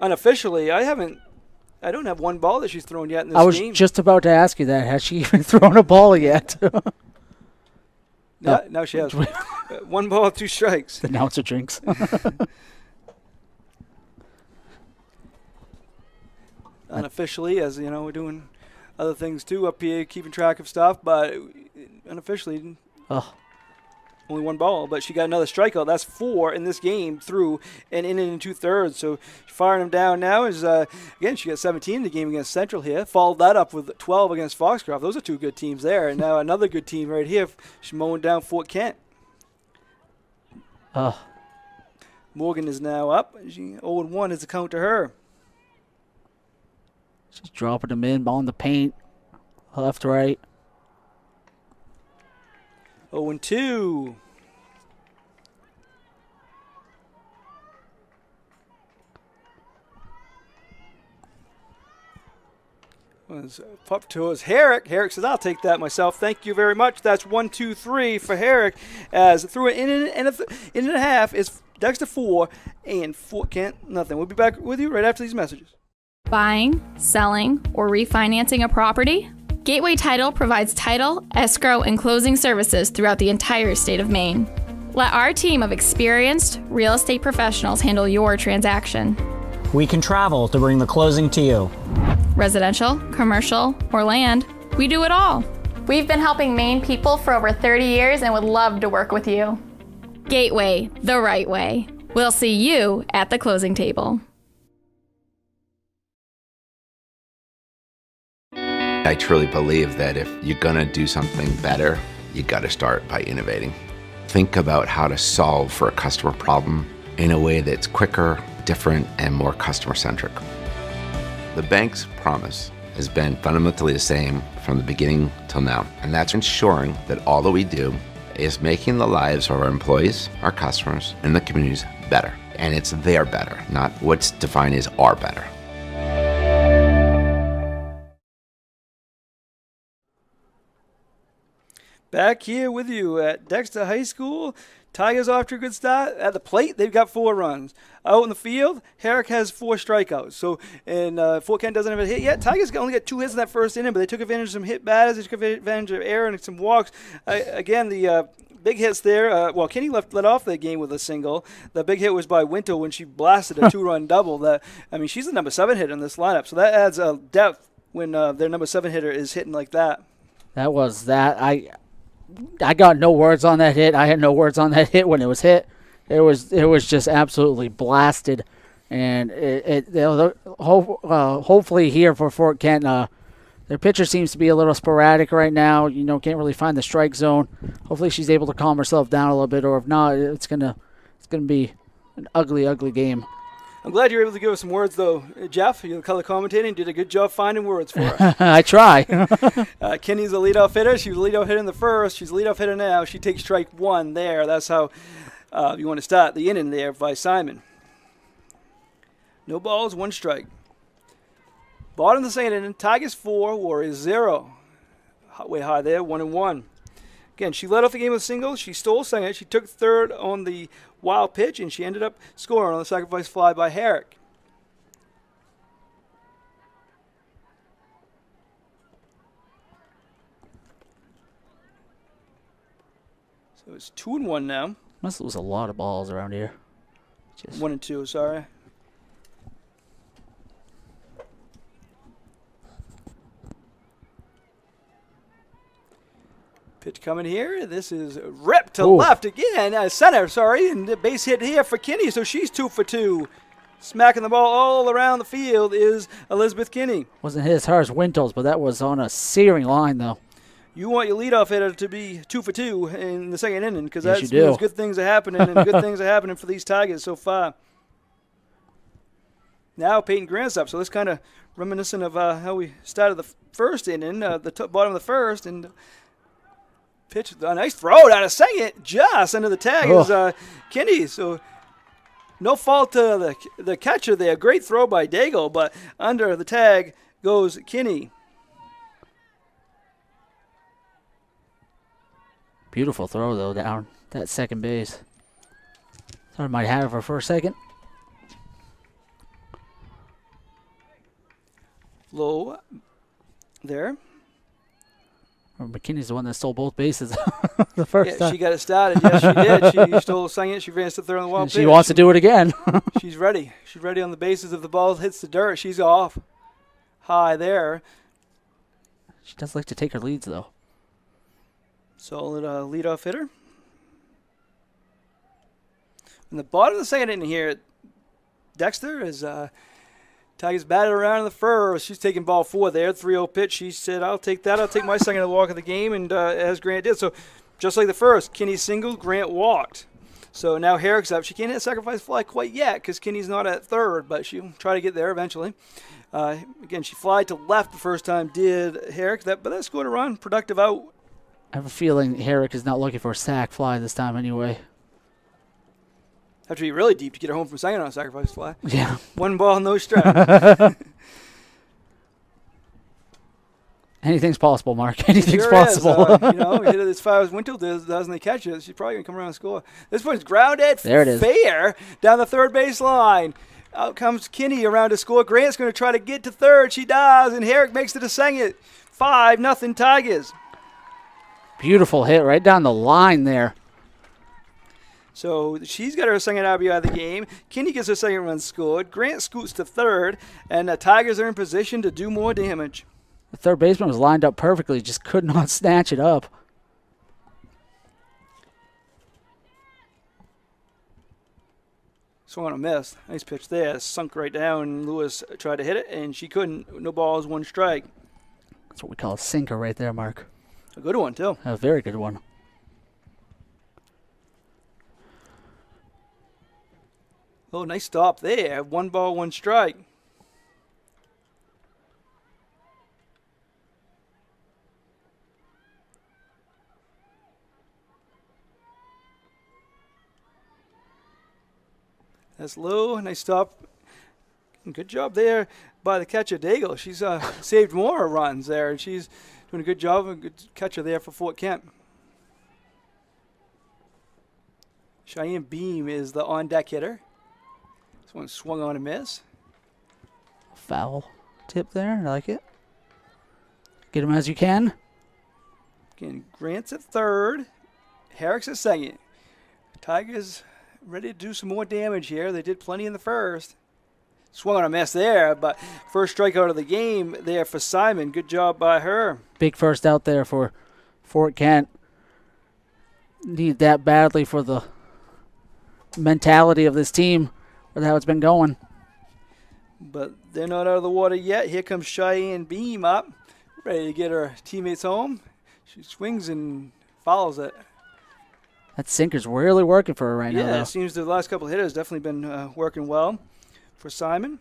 Unofficially, I don't have 1 ball that she's thrown yet in this game. I was just about to ask you that. Has she even thrown a ball yet? Now she has 1 ball, 2 strikes. The announcer drinks. Unofficially, as you know, we're doing other things too up here, keeping track of stuff, but unofficially, only 1 ball. But she got another strikeout. That's 4 in this game through an inning and 2/3. So firing them down now is again, she got 17 in the game against Central here. Followed that up with 12 against Foxcroft. Those are 2 good teams there. And now another good team right here. She's mowing down Fort Kent. Morgan is now up. 0-1 is the count to her. Just dropping them in, ball in the paint, left, right. 0-2. Was up to us. Herrick. Herrick says, I'll take that myself. Thank you very much. That's 1, 2, 3 for Herrick. As through an inning and a half is Dexter 4 and Fort Kent nothing. We'll be back with you right after these messages. Buying, selling, or refinancing a property? Gateway Title provides title, escrow, and closing services throughout the entire state of Maine. Let our team of experienced real estate professionals handle your transaction. We can travel to bring the closing to you. Residential, commercial, or land, we do it all. We've been helping Maine people for over 30 years and would love to work with you. Gateway, the right way. We'll see you at the closing table. I truly believe that if you're going to do something better, you got to start by innovating. Think about how to solve for a customer problem in a way that's quicker, different, and more customer-centric. The bank's promise has been fundamentally the same from the beginning till now. And that's ensuring that all that we do is making the lives of our employees, our customers, and the communities better. And it's their better, not what's defined as our better. Back here with you at Dexter High School. Tigers off to a good start. At the plate, they've got 4 runs. Out in the field, Herrick has 4 strikeouts. So, and Fort Kent doesn't have a hit yet. Tigers only got 2 hits in that first inning, but they took advantage of some hit batters. They took advantage of error and some walks. Again, the big hits there. Well, Kinney led off that game with a single. The big hit was by Winto when she blasted a 2-run double. She's the number 7 hitter in this lineup, so that adds a depth when their number 7 hitter is hitting like that. That was that. I got no words on that hit. I had no words on that hit when it was hit. It was just absolutely blasted, and hopefully here for Fort Kent, their pitcher seems to be a little sporadic right now. Can't really find the strike zone. Hopefully she's able to calm herself down a little bit, or if not, it's gonna be an ugly game. I'm glad you were able to give us some words, though. Jeff, you're the color commentating, did a good job finding words for us. I try. Kinney's a leadoff hitter. She was a leadoff hitter in the first. She's a leadoff hitter now. She takes strike 1 there. That's how you want to start the inning there by Simon. No balls, 1 strike. Bottom of the second inning, Tigers 4, Warriors 0. Way high there, 1-1. Again, she led off the game with singles. She stole second. She took third on the wild pitch, and she ended up scoring on the sacrifice fly by Herrick. So it's 2-1 now. Must lose a lot of balls around here. 1-2, sorry. Pitch coming here. This is ripped to left again. Center, sorry. And the base hit here for Kinney. So she's 2 for 2. Smacking the ball all around the field is Elizabeth Kinney. Wasn't hers Winto's, but that was on a searing line, though. You want your leadoff hitter to be 2 for 2 in the second inning, because yes, that's means good things are happening, and good things are happening for these Tigers so far. Now Peyton Grant's up, so it's kind of reminiscent of how we started the first inning, the bottom of the first, and pitch, a nice throw down a second, just under the tag is Kinney. So no fault to the catcher there. Great throw by Daigle, but under the tag goes Kinney. Beautiful throw, though, down that second base. Thought I might have her for a second. Low there. Or McKinney's the one that stole both bases the first time. She got it started. Yes, she did. She stole second. She advanced to third on the wild pitch. She wants to do it again. She's ready. She's ready on the bases. If the ball hits the dirt, she's off. High there. She does like to take her leads, though. Solid leadoff hitter. In the bottom of the second inning here, Dexter is Tigers batted around in the first. She's taking ball 4 there. 3-0 pitch. She said, I'll take that. I'll take my second walk of the game, and as Grant did. So just like the first, Kinney singled, Grant walked. So now Herrick's up. She can't hit a sacrifice fly quite yet because Kinney's not at third, but she'll try to get there eventually. Again, she flied to left the first time, did Herrick. But that scored a run. Productive out. I have a feeling Herrick is not looking for a sac fly this time anyway. Have to be really deep to get her home from second on a sacrifice fly. Yeah. 1 ball, no strike. Anything's possible, Mark. Anything's sure possible. Is. Hit it as far as Wintle does, and they catch it. She's probably going to come around and score. This one's grounded there it is. Fair down the third base line. Out comes Kinney around to score. Grant's going to try to get to third. She does, and Herrick makes it to second. 5-0 Tigers. Beautiful hit right down the line there. So she's got her second RBI of the game. Kinney gets her second run scored. Grant scoots to third, and the Tigers are in position to do more damage. The third baseman was lined up perfectly, just could not snatch it up. Swung on a miss. Nice pitch there. Sunk right down. Lewis tried to hit it, and she couldn't. No balls, 1 strike. That's what we call a sinker right there, Mark. A good one, too. A very good one. Oh, nice stop there. 1 ball, 1 strike. That's low. Nice stop. Good job there by the catcher, Daigle. She's saved more runs there, and she's doing a good job. A good catcher there for Fort Kent. Cheyenne Beam is the on-deck hitter. This one swung on a miss. Foul tip there. I like it. Get him as you can. Again, Grant's at third. Herrick's at second. Tigers ready to do some more damage here. They did plenty in the first. Swung on a miss there, but first strikeout of the game there for Simon. Good job by her. Big first out there for Fort Kent. Need that badly for the mentality of this team with how it's been going. But they're not out of the water yet. Here comes Cheyenne Beam up, ready to get her teammates home. She swings and fouls it. That sinker's really working for her right now, Yeah, though. it seems the last couple of hitters definitely been working well for Simon.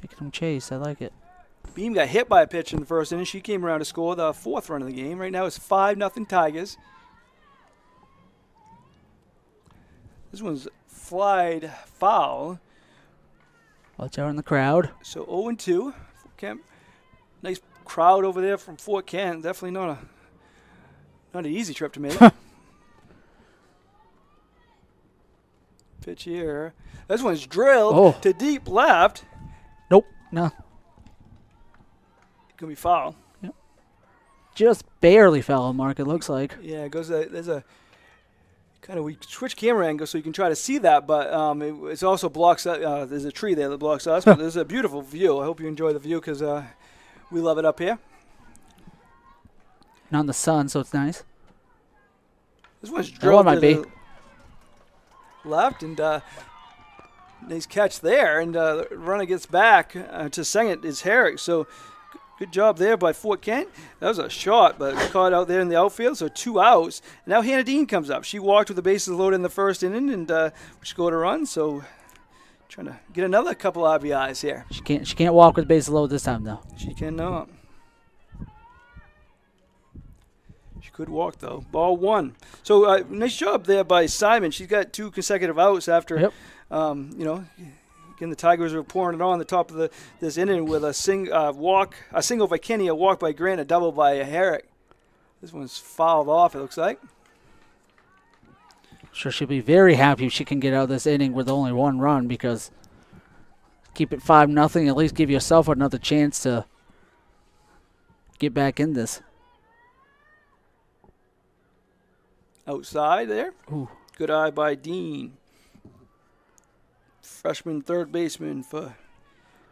Making him chase. I like it. Beam got hit by a pitch in the first inning. She came around to score the fourth run of the game. Right now it's 5-0 Tigers. This one's flied foul. Watch out in the crowd. So 0-2. Fort Kent. Nice crowd over there from Fort Kent. Definitely not an easy trip to make. Pitch here. This one's drilled to deep left. Nope. No. Gonna be foul. Yep. Just barely foul, Mark, it looks like. Yeah, it goes. There's a kind of, we switch camera angle so you can try to see that, but it also blocks. There's a tree there that blocks us, but there's a beautiful view. I hope you enjoy the view because we love it up here. And on the sun, so it's nice. This one's drilled might to be. the left, and nice catch there, and the runner gets back to second is Herrick. So good job there by Fort Kent. That was a shot, but caught out there in the outfield, so 2 outs. And now Hannah Dean comes up. She walked with the bases loaded in the first inning and scored a run, so trying to get another couple RBIs here. She can't walk with bases loaded this time, though. She cannot. She could walk, though. Ball 1. So nice job there by Simon. She's got 2 consecutive outs after, again, the Tigers were pouring it on the top of this inning with a single by Kenny, a walk by Grant, a double by Herrick. This one's fouled off, it looks like. Sure, she'll be very happy if she can get out of this inning with only 1 run, because keep it 5-0, at least give yourself another chance to get back in this. Outside there. Ooh. Good eye by Dean. Freshman third baseman for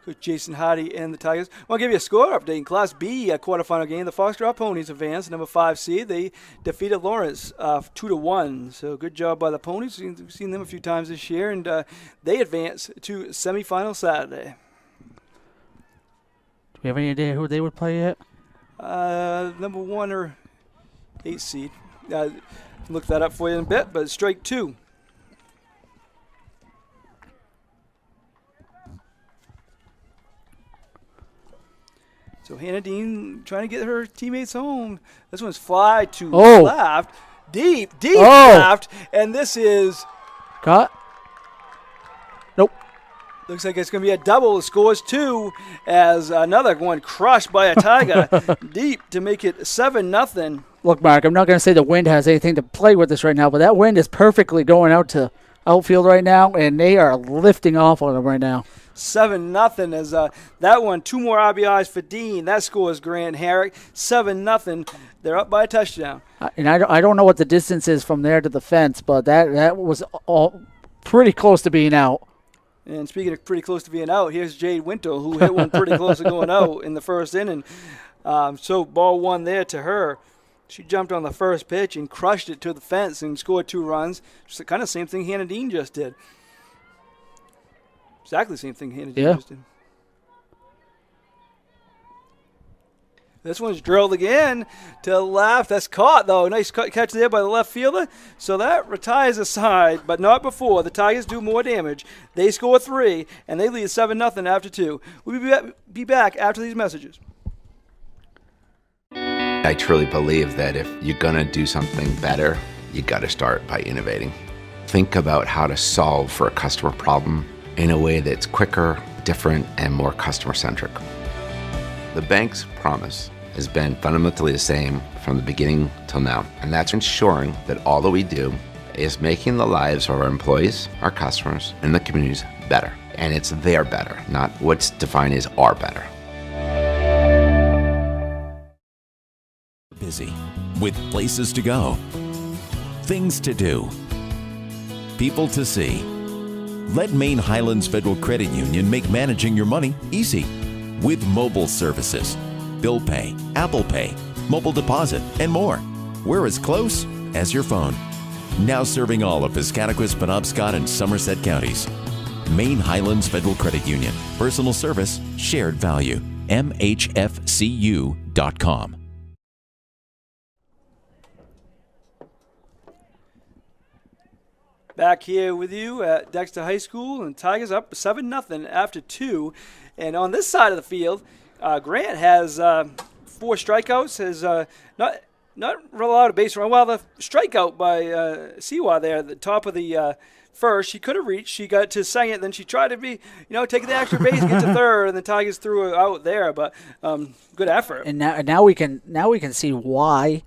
Coach Jason Hardy and the Tigers. I'll give you a score update. In Class B, a quarterfinal game, the Foxtrot Ponies advanced, number 5 seed. They defeated Lawrence 2-1. So good job by the Ponies. We've seen them a few times this year, and they advance to semifinal Saturday. Do we have any idea who they would play yet? Number 1 or 8 seed. Look that up for you in a bit, but strike 2. So Hannah Dean trying to get her teammates home. This one's fly to left, deep left, and this is caught. Nope. Looks like it's going to be a double. It scores 2 as another one crushed by a Tiger deep to make it 7-0. Look, Mark, I'm not going to say the wind has anything to play with this right now, but that wind is perfectly going out to outfield right now, and they are lifting off on them right now. 7-0 as that one. 2 more RBIs for Dean. That scores Grant Herrick. 7-0. They're up by a touchdown. And I don't know what the distance is from there to the fence, but that was all pretty close to being out. And speaking of pretty close to being out, here's Jade Winter, who hit one pretty close to going out in the first inning. So ball 1 there to her. She jumped on the first pitch and crushed it to the fence and scored 2 runs. Just the kind of same thing Hannah Dean just did. Exactly the same thing Hannah Dean just did. This one's drilled again to the left. That's caught, though. Nice catch there by the left fielder. So that retires a side, but not before. The Tigers do more damage. They score 3, and they lead 7-0 after 2. We'll be back after these messages. I truly believe that if you're going to do something better, you got to start by innovating. Think about how to solve for a customer problem in a way that's quicker, different, and more customer-centric. The bank's promise has been fundamentally the same from the beginning till now, and that's ensuring that all that we do is making the lives of our employees, our customers, and the communities better. And it's their better, not what's defined as our better. Busy, with places to go, things to do, people to see. Let Maine Highlands Federal Credit Union make managing your money easy with mobile services, bill pay, Apple Pay, mobile deposit, and more. We're as close as your phone. Now serving all of Piscataquis, Penobscot, and Somerset counties. Maine Highlands Federal Credit Union. Personal service, shared value. MHFCU.com. Back here with you at Dexter High School, and Tigers up 7-0 after 2. And on this side of the field, Grant has 4 strikeouts, has not roll out a base run. Well, the strikeout by Siwa there at the top of the first, she could have reached. She got to second, then she tried to be, take the extra base, get to third, and the Tigers threw her out there. But good effort. And now we can see why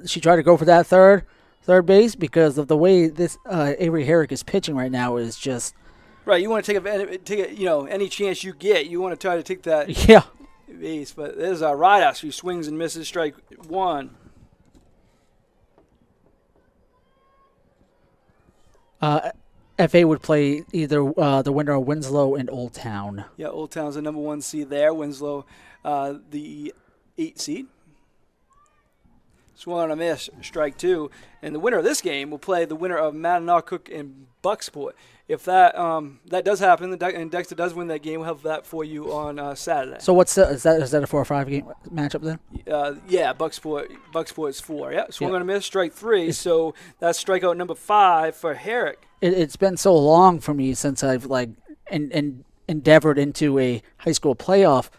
she tried to go for that third base, because of the way this Avery Herrick is pitching right now is just right. You want to take any chance you get. You want to try to take that base. But there's a Ridas who swings and misses, strike 1. FA would play either the winner of Winslow and Old Town. Yeah, Old Town's the number 1 seed there. Winslow, the 8 seed. Swung on a miss, strike 2. And the winner of this game will play the winner of Mananoquc and Bucksport. If that does happen, and Dexter does win that game, we'll have that for you on Saturday. So is that a 4 or 5 game matchup then? Yeah, Bucksport's 4. Yeah, swung on a miss, strike 3. So that's strikeout number 5 for Herrick. It's been so long for me since I've endeavored into a high school playoff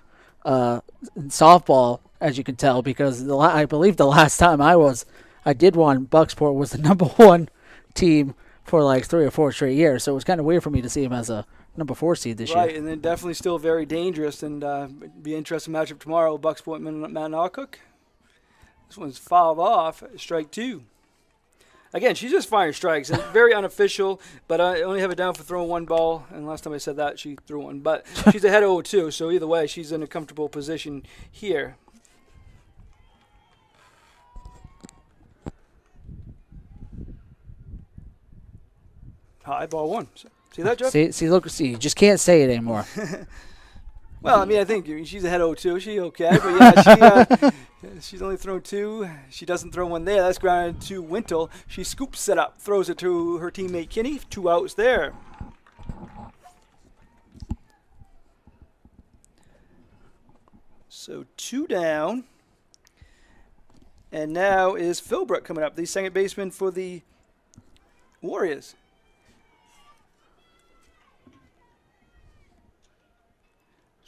in softball, as you can tell, because I believe the last time I did one, Bucksport was the number 1 team for like 3 or 4 straight years. So it was kind of weird for me to see him as a number 4 seed this year. Right, and then definitely still very dangerous, and be an interesting matchup tomorrow. Bucksport Mananoquc. This one's fouled off, strike 2. Again, she's just firing strikes. And very unofficial, but I only have it down for throwing 1 ball. And last time I said that, she threw 1. But she's ahead of 0-2, so either way, she's in a comfortable position here. High ball 1. See that, Jeff? See, you just can't say it anymore. Well, I mean, I think she's ahead 0-2. She's okay, but yeah, she's only thrown 2. She doesn't throw 1 there. That's grounded to Wintle. She scoops it up, throws it to her teammate Kinney. 2 outs there. So 2 down. And now is Philbrook coming up, the second baseman for the Warriors.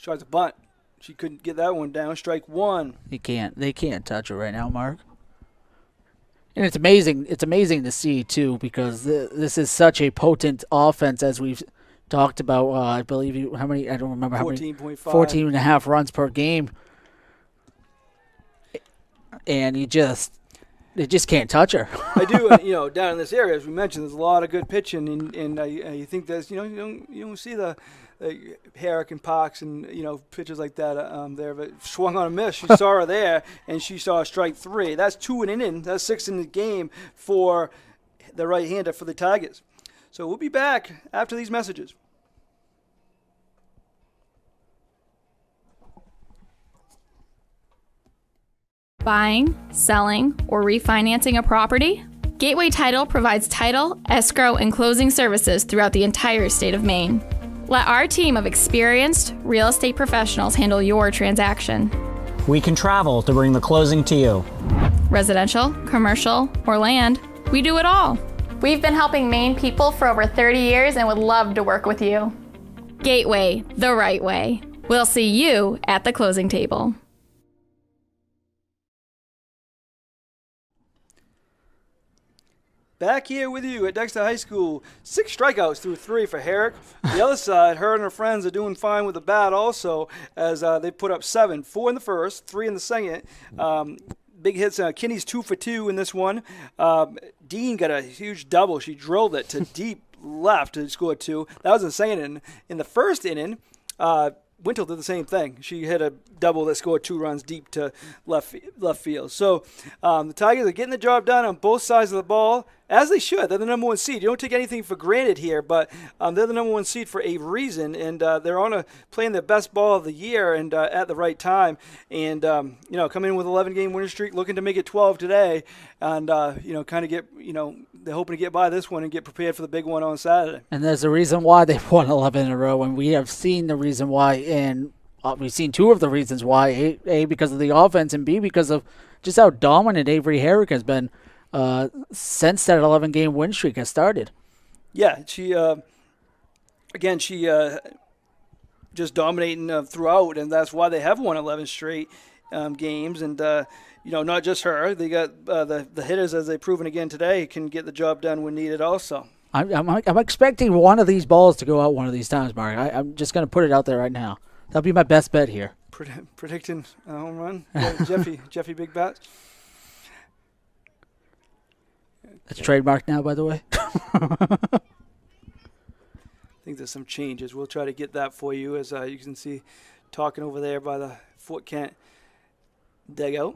Tries a bunt. She couldn't get that one down. Strike 1. They can't touch her right now, Mark. And it's amazing. It's amazing to see too, because this is such a potent offense, as we've talked about. I believe I don't remember how many. 14.5. 14.5 runs per game. And they just can't touch her. I do, down in this area, as we mentioned, there's a lot of good pitching, and I think that's, you don't see the Herrick and Parks and, pitches like that there, but swung on a miss. She saw her there, and she saw a strike 3. That's 2 in an inning. That's 6 in the game for the right-hander for the Tigers. So we'll be back after these messages. Buying, selling, or refinancing a property? Gateway Title provides title, escrow, and closing services throughout the entire state of Maine. Let our team of experienced real estate professionals handle your transaction. We can travel to bring the closing to you. Residential, commercial, or land, we do it all. We've been helping Maine people for over 30 years and would love to work with you. Gateway, the right way. We'll see you at the closing table. back here with you at Dexter High School. 6 strikeouts through 3 for Herrick. The other side, her and her friends are doing fine with the bat also, as they put up 7, 4 in the first, 3 in the second. Big hits. Kinney's 2 for 2 in this one. Dean got a huge double. She drilled it to deep left to score 2. That was in the second inning. In the first inning, Wintle did the same thing. She hit a double that scored 2 runs deep to left field. So the Tigers are getting the job done on both sides of the ball, as they should. They're the number 1 seed. You don't take anything for granted here, but they're the number 1 seed for a reason, and they're playing their best ball of the year and at the right time. And coming in with 11-game winning streak, looking to make it 12 today, and kind of get they're hoping to get by this one and get prepared for the big one on Saturday. And there's a reason why they've won 11 in a row, and we have seen the reason why, and we've seen 2 of the reasons why, A, because of the offense, and B, because of just how dominant Avery Herrick has been since that 11-game win streak has started. Yeah, she just dominating throughout, and that's why they have won 11 straight games. And not just her; they got the hitters, as they've proven again today, can get the job done when needed. Also, I'm expecting one of these balls to go out one of these times, Mark. I'm just going to put it out there right now. That'll be my best bet here. Predicting a home run, Jeffy Big Bats. It's trademarked now, by the way. I think there's some changes. We'll try to get that for you, as you can see talking over there by the Fort Kent dugout.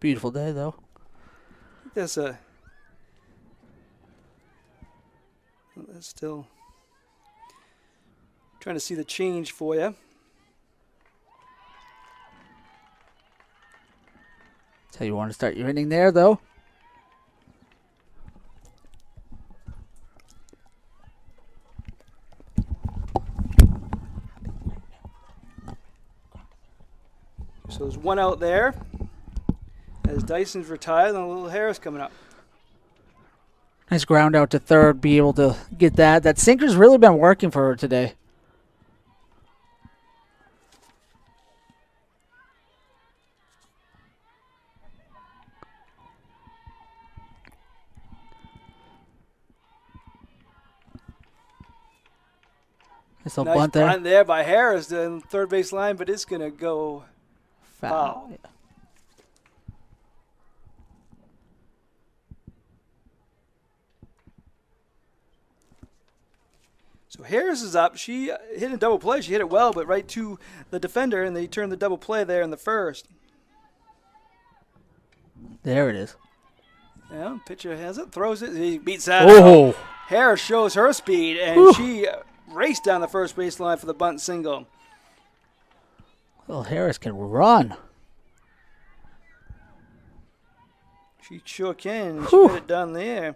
Beautiful day, though. That's still trying to see the change for you. That's how you want to start your inning there, though. So there's 1 out there, as Dyson's retired, and a little Harris coming up. Nice ground out to third, be able to get that. That sinker's really been working for her today. Nice little bunt there. Bunt there by Harris, the third base line, but it's going to go foul. Yeah. So Harris is up. She hit a double play. She hit it well, but right to the defender, and they turned the double play there in the first. There it is. Yeah, pitcher has it, throws it. He beats that. Oh. Harris shows her speed, and she raced down the first baseline for the bunt single. Well, Harris can run. She sure can. She got it done there.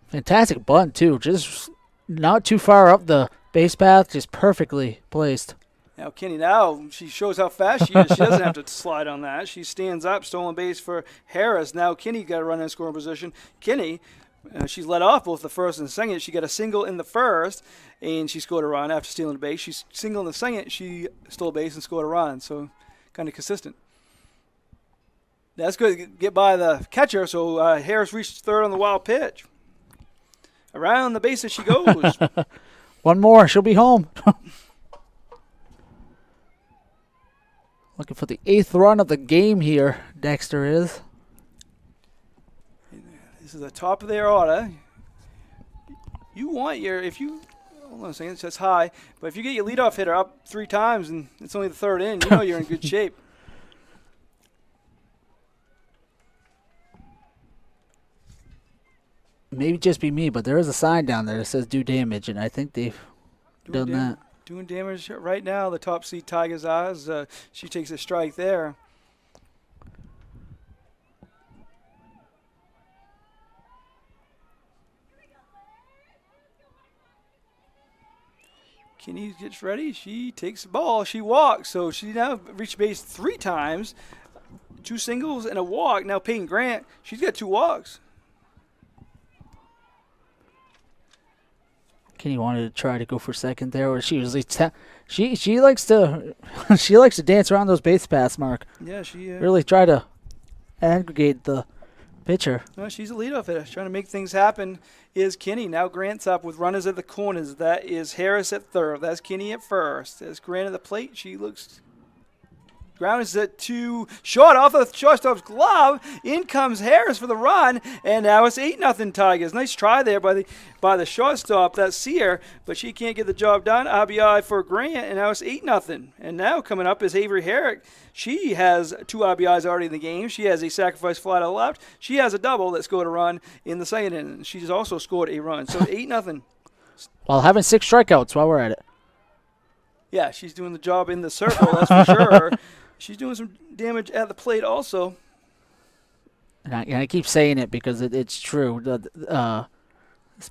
Fantastic bunt, too. Just not too far up the base path, just perfectly placed. Now, Kenny, she shows how fast she is. She doesn't have to slide on that. She stands up, stolen base for Harris. Now, Kenny got a run in scoring position. Kenny, she's led off both the first and the second. She got a single in the first, and she scored a run after stealing the base. She's single in the second. She stole a base and scored a run, so kind of consistent. That's good to get by the catcher, so Harris reached third on the wild pitch. Around the bases she goes. One more, she'll be home. Looking for the 8th run of the game here, Dexter is. This is the top of their order. Hold on a second, that's high, but if you get your leadoff hitter up 3 times and it's only the 3rd inning, you know you're in good shape. Maybe just be me, but there is a sign down there that says do damage, and I think they've done that. Doing damage right now. The top seed Tigers eyes. She takes a strike there. Kenny gets ready. She takes the ball. She walks. So she now reached base 3 times. 2 singles and a walk. Now Peyton Grant, she's got 2 walks. Kenny wanted to try to go for second there, or she usually she likes to she likes to dance around those base paths, Mark. Yeah, she Really try to aggregate the pitcher. no, she's a leadoff hitter, trying to make things happen. Is Kenny. Now Grant's up with runners at the corners. That is Harris at third. That's Kenny at first. There's Grant at the plate. She looks. Ground is at 2, short off the shortstop's glove. In comes Harris for the run, and now it's 8-0 Tigers. Nice try there by the shortstop. That's Sear, but she can't get the job done. RBI for Grant, and now it's 8-0. And now coming up is Avery Herrick. She has 2 RBIs already in the game. She has a sacrifice fly to the left. She has a double that scored a run in the second inning. She's also scored a run. So 8-0. While having 6 strikeouts while we're at it. Yeah, she's doing the job in the circle, that's for sure. She's doing some damage at the plate also. And I keep saying it because it's true. This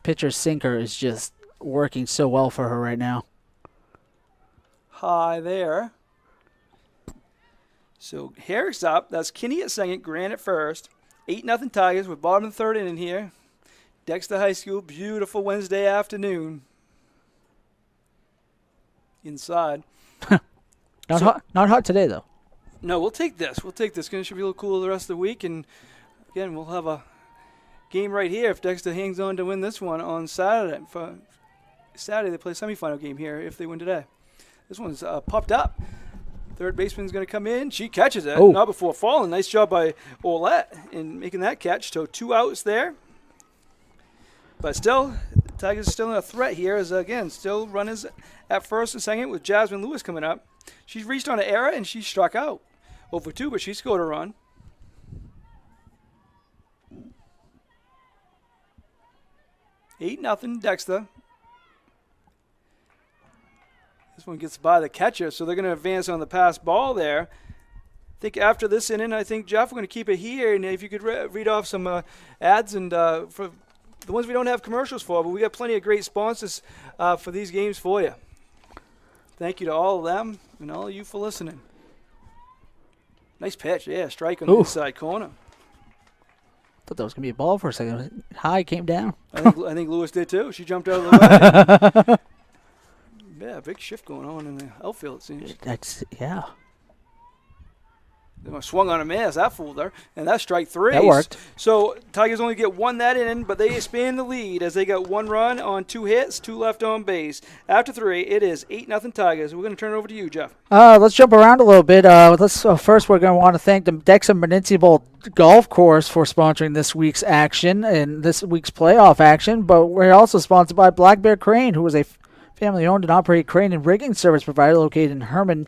pitcher's sinker is just working so well for her right now. High there. So Herrick's up. That's Kinney at second, Grant at first. 8-0 Tigers with bottom of the third inning here. Dexter High School, beautiful Wednesday afternoon. Inside. Not hot today, though. No, we'll take this. We'll take this. It should be a little cooler the rest of the week. And, again, we'll have a game right here if Dexter hangs on to win this one on Saturday. For Saturday, they play a semifinal game here if they win today. This one's popped up. Third baseman's going to come in. She catches it. Oh. Not before falling. Nice job by Olat in making that catch. So 2 outs there. But still, the Tigers are still in a threat here as, again, still runners at first and second with Jasmine Lewis coming up. She's reached on an error and she struck out. 0-2, but she scored a run. $8-0 Dexter. This one gets by the catcher, so they're going to advance on the pass ball there. I think after this inning, I think, Jeff, we're going to keep it here. And if you could read off some ads and for the ones we don't have commercials for, but we got plenty of great sponsors for these games for you. Thank you to all of them and all of you for listening. Nice pitch, yeah, strike on the inside corner. Thought that was going to be a ball for a second. High came down. I think Lewis did too. She jumped out of the way. Yeah, big shift going on in the outfield, it seems. Yeah. They swung on a miss. That fooled her. And that's strike 3. That worked. So Tigers only get 1 that inning, but they expand the lead as they got 1 run on 2 hits, 2 left on base. After 3, it is 8-0 Tigers. We're going to turn it over to you, Jeff. Let's jump around a little bit. First, we're going to want to thank the Dexter Municipal Golf Course for sponsoring this week's action and this week's playoff action. But we're also sponsored by Black Bear Crane, who is a family-owned and operated crane and rigging service provider located in Herman,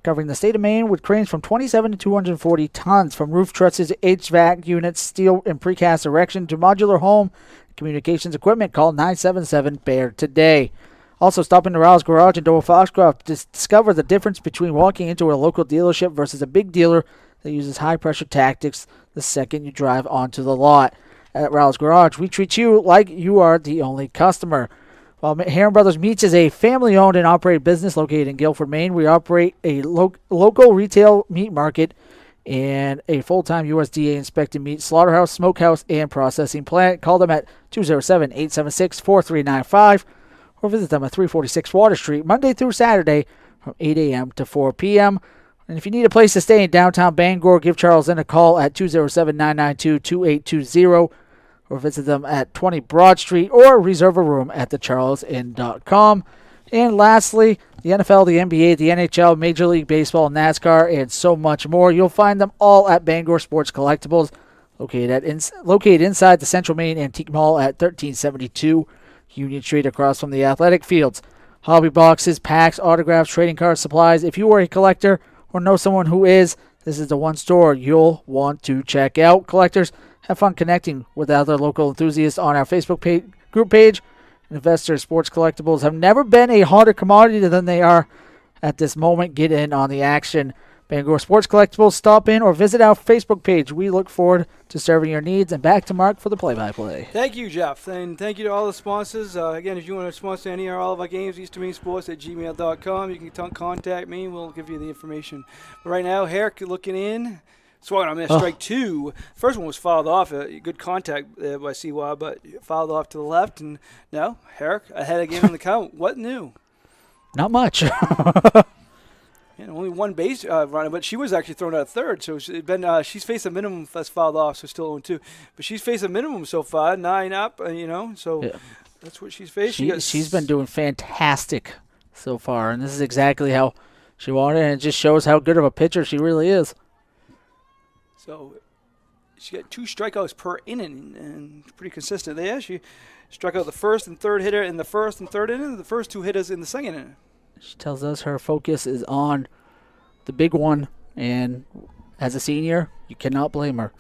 covering the state of Maine with cranes from 27 to 240 tons, from roof trusses, HVAC units, steel and precast erection to modular home communications equipment. Call 977-BEAR today. Also, stop into Rowell's Garage in Dover Foxcroft to discover the difference between walking into a local dealership versus a big dealer that uses high-pressure tactics the second you drive onto the lot. At Rowell's Garage, we treat you like you are the only customer. While Heron Brothers Meats is a family-owned and operated business located in Guilford, Maine, we operate a local retail meat market and a full-time USDA-inspected meat slaughterhouse, smokehouse, and processing plant. Call them at 207-876-4395 or visit them at 346 Water Street, Monday through Saturday from 8 a.m. to 4 p.m. And if you need a place to stay in downtown Bangor, give Charles in a call at 207-992-2820. Or visit them at 20 Broad Street or reserve a room at thecharlesinn.com. And lastly, the NFL, the NBA, the NHL, Major League Baseball, NASCAR, and so much more. You'll find them all at Bangor Sports Collectibles, located inside the Central Maine Antique Mall at 1372 Union Street across from the athletic fields. Hobby boxes, packs, autographs, trading cards, supplies. If you are a collector or know someone who is, this is the one store you'll want to check out. Collectors, have fun connecting with other local enthusiasts on our Facebook group page. Investor Sports Collectibles have never been a hotter commodity than they are at this moment. Get in on the action. Bangor Sports Collectibles, stop in or visit our Facebook page. We look forward to serving your needs. And back to Mark for the play-by-play. Thank you, Jeff. And thank you to all the sponsors. Again, if you want to sponsor any or all of our games, easternmainesports@gmail.com. You can contact me and we'll give you the information. But right now, Herrick looking in. Swung on a miss, strike 2. First one was fouled off. Good contact there by Siwa, but fouled off to the left. And now Herrick ahead again in the count. What new? Not much. And only one base runner, but she was actually thrown out of third. So she's faced a minimum that's fouled off, so still 0-2. But she's faced a minimum so far, 9 up, so that's what she's faced. She's been doing fantastic so far, and this is exactly how she wanted it, and it just shows how good of a pitcher she really is. So she got 2 strikeouts per inning, and pretty consistent there. She struck out the first and third hitter in the first and third inning, the first 2 hitters in the second inning. She tells us her focus is on the big one, and as a senior, you cannot blame her.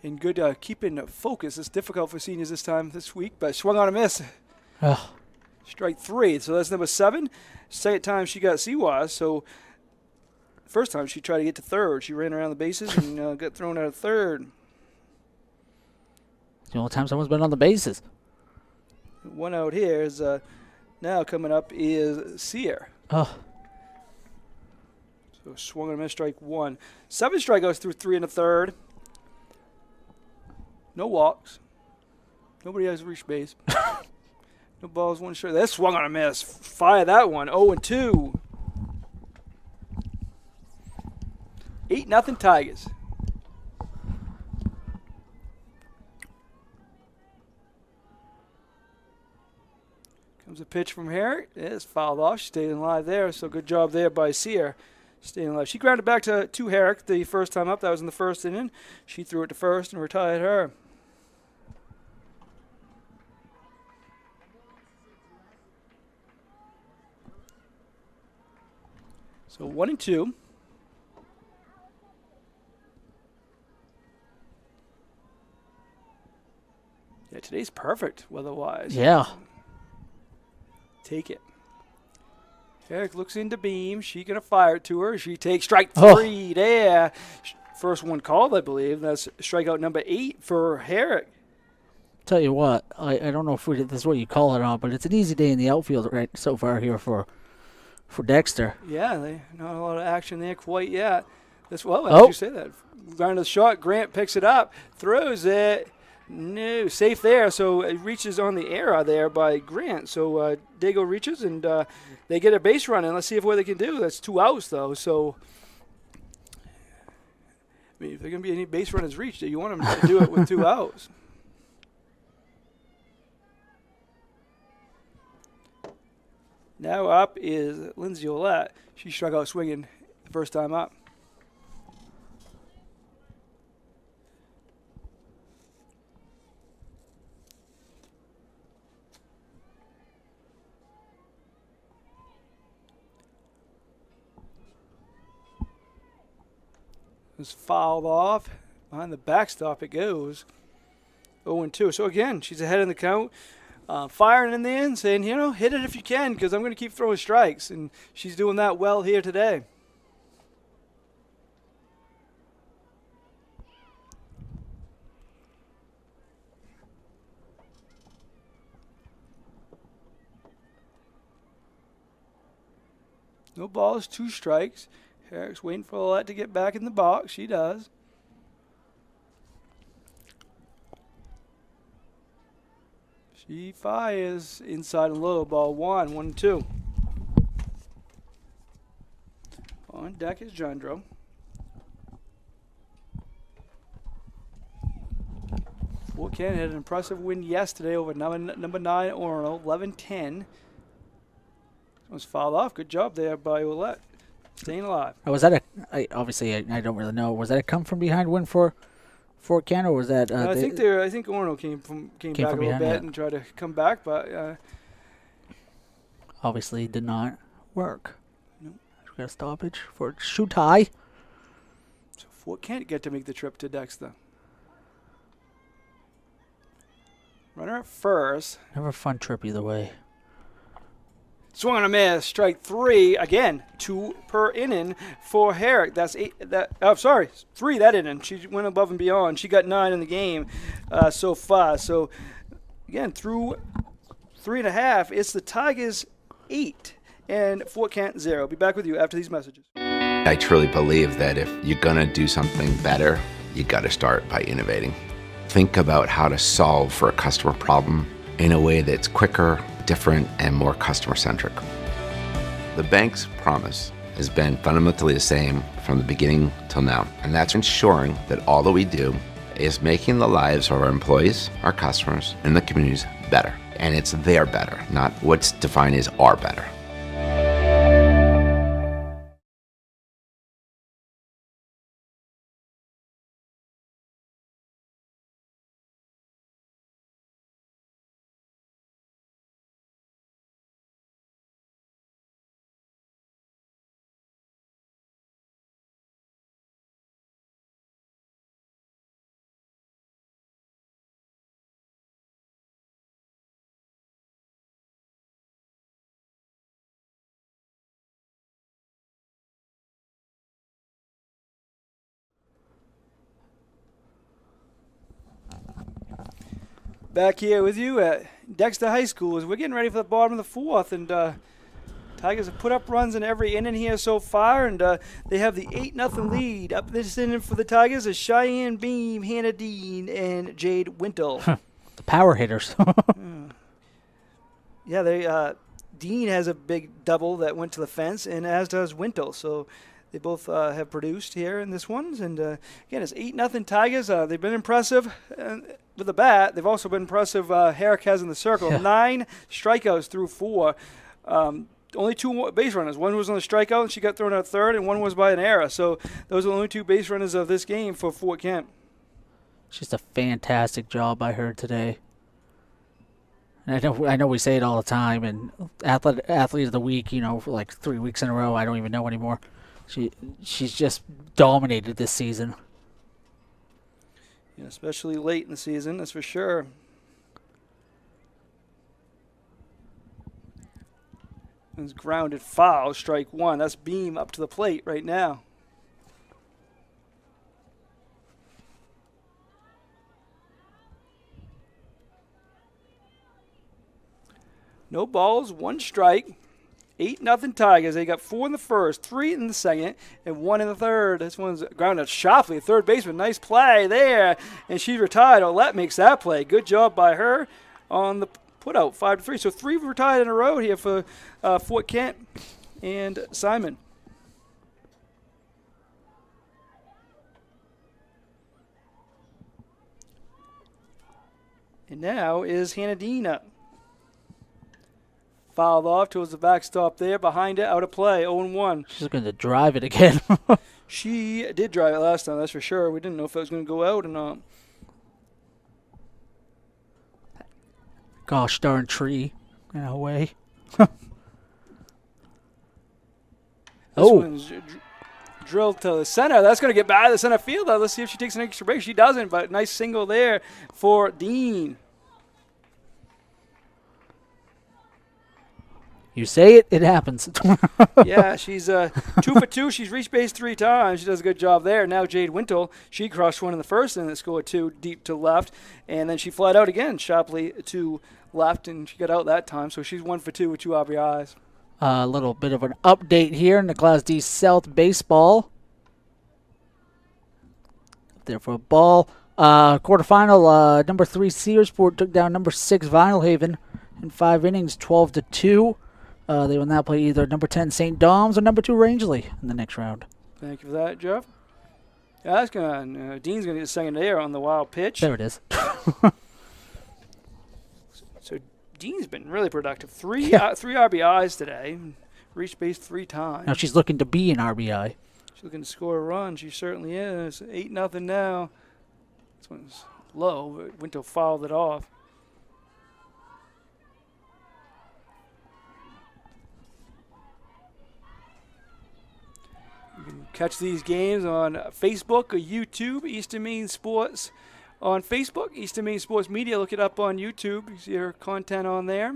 And good keeping focus. It's difficult for seniors this week, but swung on a miss. Strike 3, so that's number 7. Second time she got Siwa, so first time she tried to get to third. She ran around the bases and got thrown out of third. The only time someone's been on the bases. One out here is now coming up is Sear. Oh. So swung on a miss, strike 1. 7 strikeouts through 3 in the third. No walks. Nobody has reached base. No balls, 1 strike. That swung on a miss. Fire that one. 0-2. 8-0 Tigers. Comes a pitch from Herrick. It's fouled off. She stayed alive there, so good job there by Sear. Staying alive. She grounded back to Herrick the first time up. That was in the first inning. She threw it to first and retired her. So 1-2. Yeah, today's perfect weather-wise. Yeah. Take it. Herrick looks into Beam. She going to fire it to her. She takes strike 3 there. First one called, I believe. That's strikeout number 8 for Herrick. Tell you what, I don't know if this is what you call it or not, but it's an easy day in the outfield right so far here for Dexter. Yeah, not a lot of action there quite yet. As you say that. Ground to the shot. Grant picks it up, throws it. No, safe there. So it reaches on the error there by Grant. So Dago reaches and they get a base run. And let's see what they can do. That's 2 outs though. So I mean, if there are going to be any base runners reached, you want them to do it with 2 outs. Now up is Lindsay Olat. She struck out swinging the first time up. It's fouled off. Behind the backstop it goes. 0-2. So again, she's ahead in the count. Firing in the end, saying, hit it if you can because I'm going to keep throwing strikes. And she's doing that well here today. No balls, 2 strikes. Herrick's waiting for Olat to get back in the box. She does. She fires inside and low. Ball 1, 1-2. On deck is Jandro. Fort Kent had an impressive win yesterday over number 9 Orono, 11-10. Was fouled off. Good job there by Olat. Staying alive. Was that I don't really know. Was that a come from behind win for Fort Kent, or was that? I think Orono came back a little bit and tried to come back, but obviously did not work. Nope. We got a stoppage for Shutai. So Fort Kent get to make the trip to Dexter. Runner at first. Never a fun trip either way. Swung on a miss, strike 3 again. 2 per inning for Herrick. That's 3 that inning. She went above and beyond. She got 9 in the game so far. So again, through 3.5, it's the Tigers 8 and Fort Kent 0. Be back with you after these messages. I truly believe that if you're going to do something better, you got to start by innovating. Think about how to solve for a customer problem in a way that's quicker, different, and more customer-centric. The bank's promise has been fundamentally the same from the beginning till now, and that's ensuring that all that we do is making the lives of our employees, our customers, and the communities better. And it's their better, not what's defined as our better. Back here with you at Dexter High School as we're getting ready for the bottom of the fourth, and Tigers have put up runs in every inning here so far, and they have the 8-0 lead. Up this inning for the Tigers is Cheyenne Beam, Hannah Dean, and Jade Wintle. The power hitters. Yeah, they Dean has a big double that went to the fence, and as does Wintle. So they both have produced here in this one. And again, it's 8-0 Tigers. They've been impressive with the bat. They've also been impressive. Herrick has in the circle 9 strikeouts through 4. Only 2 base runners. One was on the strikeout, and she got thrown out third, and one was by an error. So those are the only 2 base runners of this game for Fort Kent. Just a fantastic job by her today. And I know we say it all the time, and athlete of the week, for like 3 weeks in a row. I don't even know anymore. She's just dominated this season. Yeah, especially late in the season, that's for sure. It's grounded foul, strike 1. That's Beam up to the plate right now. No balls, 1 strike. 8-0 Tigers. They got 4 in the first, 3 in the second, and 1 in the third. This one's grounded sharply. Third baseman, nice play there. And she's retired. Olat makes that play. Good job by her on the putout, 5-3. So 3 retired in a row here for Fort Kent and Simon. And now is Hannah Dean up. Fouled off towards the backstop there. Behind it, out of play, 0-1. She's looking to drive it again. She did drive it last time, that's for sure. We didn't know if it was going to go out or not. Gosh darn tree in a way. This one's drilled to the center. That's going to get back to the center fielder. Let's see if she takes an extra break. She doesn't, but nice single there for Dean. You say it, it happens. Yeah, she's 2 for 2. She's reached base 3 times. She does a good job there. Now Jade Wintle, she crushed one in the first inning and scored 2 deep to left. And then she flied out again sharply to left, and she got out that time. So she's 1 for 2 with 2 RBIs. A little bit of an update here in the Class D South baseball. There for a ball. Quarterfinal, number 3 Searsport took down number 6 Vinalhaven in 5 innings, 12-2. They will now play either number 10 St. Dom's or number 2 Rangeley in the next round. Thank you for that, Jeff. Yeah, that's gonna. Dean's gonna get a second there on the wild pitch. There it is. So Dean's been really productive. 3 RBIs today. Reached base 3 times. Now she's looking to be an RBI. She's looking to score a run. She certainly is. 8-0 now. This one's low, but Wintle fouled it off. You can catch these games on Facebook or YouTube, Eastern Maine Sports on Facebook, Eastern Maine Sports Media. Look it up on YouTube. You see our content on there.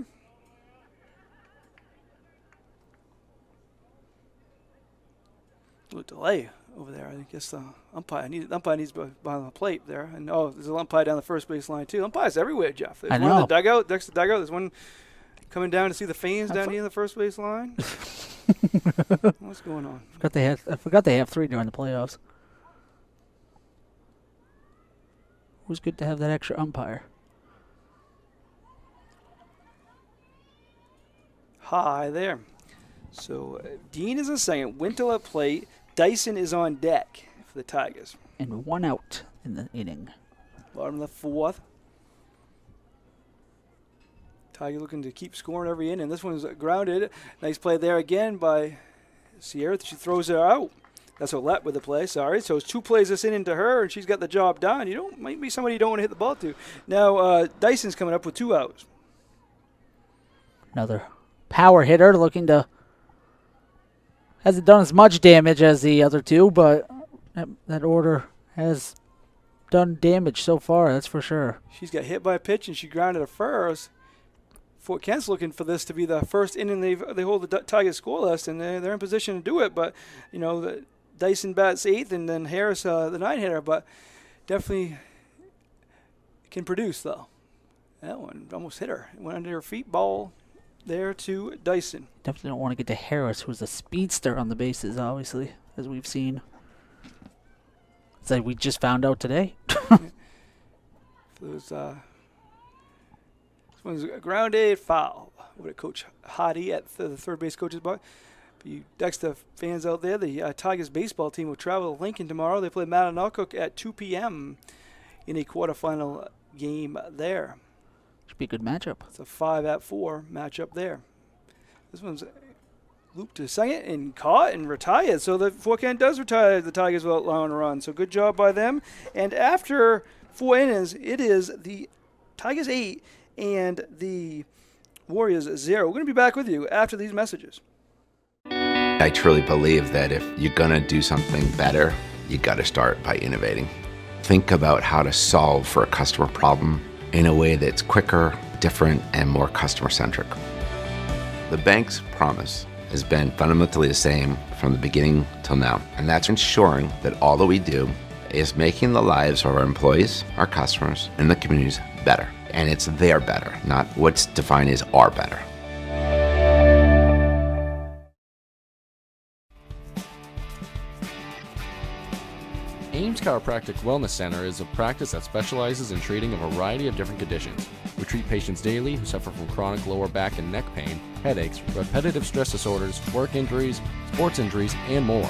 A little delay over there. I guess the umpire needs behind the plate there. And there's an umpire down the first base line too. Umpires everywhere, Jeff. There's I one know. in the dugout, Dexter dugout. There's one coming down to see the fans down here in the first base line. What's going on? I forgot they have 3 during the playoffs. It was good to have that extra umpire. High there. So Dean is in second. Wintle at plate. Dyson is on deck for the Tigers. And 1 out in the inning. Bottom of the 4th. Tiger looking to keep scoring every inning. This one's grounded. Nice play there again by Sierra. She throws her out. That's Olat with the play. Sorry. So it's 2 plays this inning to her, and she's got the job done. Might be somebody you don't want to hit the ball to. Now Dyson's coming up with 2 outs. Another power hitter looking to. Hasn't done as much damage as the other 2, but that order has done damage so far, that's for sure. She's got hit by a pitch, and she grounded a first. Fort Kent's looking for this to be the first inning they hold the Tigers scoreless, and they're in position to do it. But, Dyson bats 8th, and then Harris the 9-hitter, but definitely can produce, though. That one almost hit her. It went under her feet. Ball there to Dyson. Definitely don't want to get to Harris, who's a speedster on the bases, obviously, as we've seen. It's like we just found out today. This one's a grounded foul. What a Coach Hottie at the third base coach's box. For you Dexter fans out there, the Tigers baseball team will travel to Lincoln tomorrow. They play Matanucook at 2 p.m. in a quarterfinal game there. Should be a good matchup. It's a 5-4 matchup there. This one's looped to second and caught and retired. So the Fort Kent does retire the Tigers without allowing a run. So good job by them. And after 4 innings, it is the Tigers 8 and the Warriors 0. We're going to be back with you after these messages. I truly believe that if you're going to do something better, you got to start by innovating. Think about how to solve for a customer problem in a way that's quicker, different, and more customer-centric. The bank's promise has been fundamentally the same from the beginning till now, and that's ensuring that all that we do is making the lives of our employees, our customers, and the communities better. And it's their better, not what's defined as our better. Ames Chiropractic Wellness Center is a practice that specializes in treating a variety of different conditions. We treat patients daily who suffer from chronic lower back and neck pain, headaches, repetitive stress disorders, work injuries, sports injuries, and more.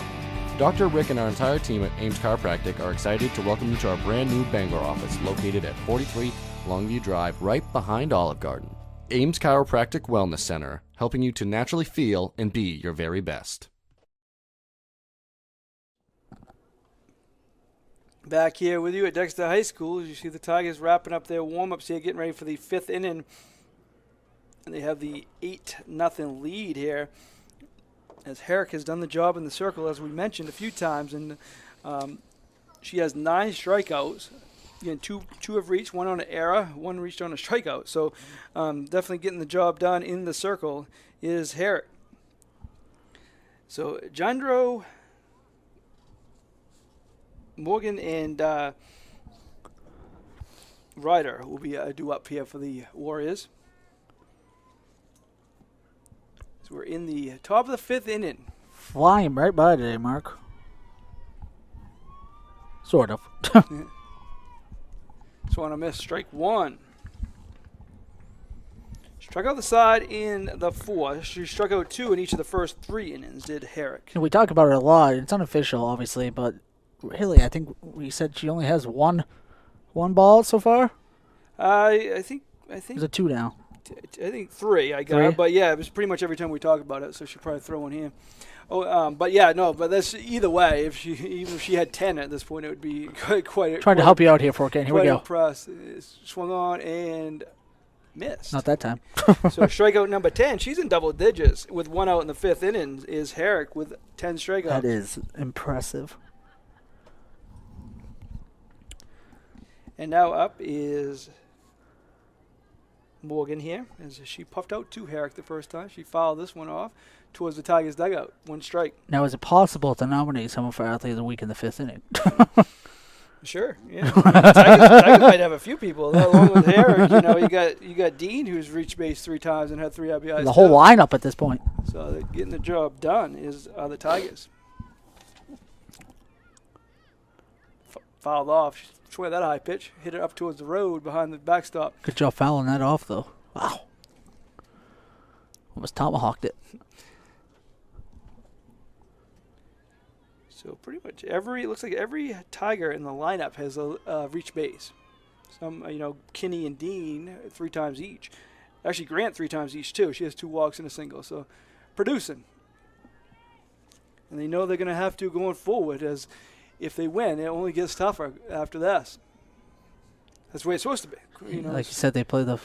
Dr. Rick and our entire team at Ames Chiropractic are excited to welcome you to our brand new Bangor office located at 43 Longview Drive, right behind Olive Garden. Ames Chiropractic Wellness Center, helping you to naturally feel and be your very best. Back here with you at Dexter High School, as you see the Tigers wrapping up their warm-ups here, getting ready for the 5th inning. And they have the 8-0 lead here, as Herrick has done the job in the circle, as we mentioned a few times. And she has 9 strikeouts. Again, two have reached, 1 on an error, 1 reached on a strikeout. So definitely getting the job done in the circle is Herrick. So Jandro, Morgan, and Ryder will be due up here for the Warriors. So we're in the top of the 5th inning. Flying right by today, Mark. Sort of. Just want to miss strike 1. Struck out the side in the 4th. She struck out 2 in each of the first 3 innings, did Herrick. And we talk about it a lot. It's unofficial, obviously, but really, I think we said she only has one ball so far. I think. There's a 2 now. I think 3 I got, 3? but yeah, it was pretty much every time we talk about it, so she'll probably throw one here. But yeah, no, but that's either way. Even if she had 10 at this point, it would be quite. Trying to help you out here, Forkin. Here we go. Impressed. Swung on and missed. Not that time. So strikeout number 10. She's in double digits with 1 out in the 5th inning. Is Herrick with 10 strikeouts? That is impressive. And now up is Morgan here, as she puffed out to Herrick the first time. She fouled this one off towards the Tigers' dugout. 1 strike. Now, is it possible to nominate someone for Athlete of the Week in the 5th inning? Sure, yeah. Tiger might have a few people along with Herrick. You know, you got Dean, who's reached base 3 times and had 3 RBIs. The whole lineup at this point. So getting the job done are the Tigers. Fouled off. She swung that high pitch, hit it up towards the road behind the backstop. Good job fouling that off, though. Wow. Almost tomahawked it. So pretty much it looks like every Tiger in the lineup has a reach base. Some, Kinney and Dean 3 times each. Actually, Grant 3 times each too. She has 2 walks and a single. So producing. And they know they're going to have to going forward, as if they win, it only gets tougher after this. That's the way it's supposed to be. Like you said, they play the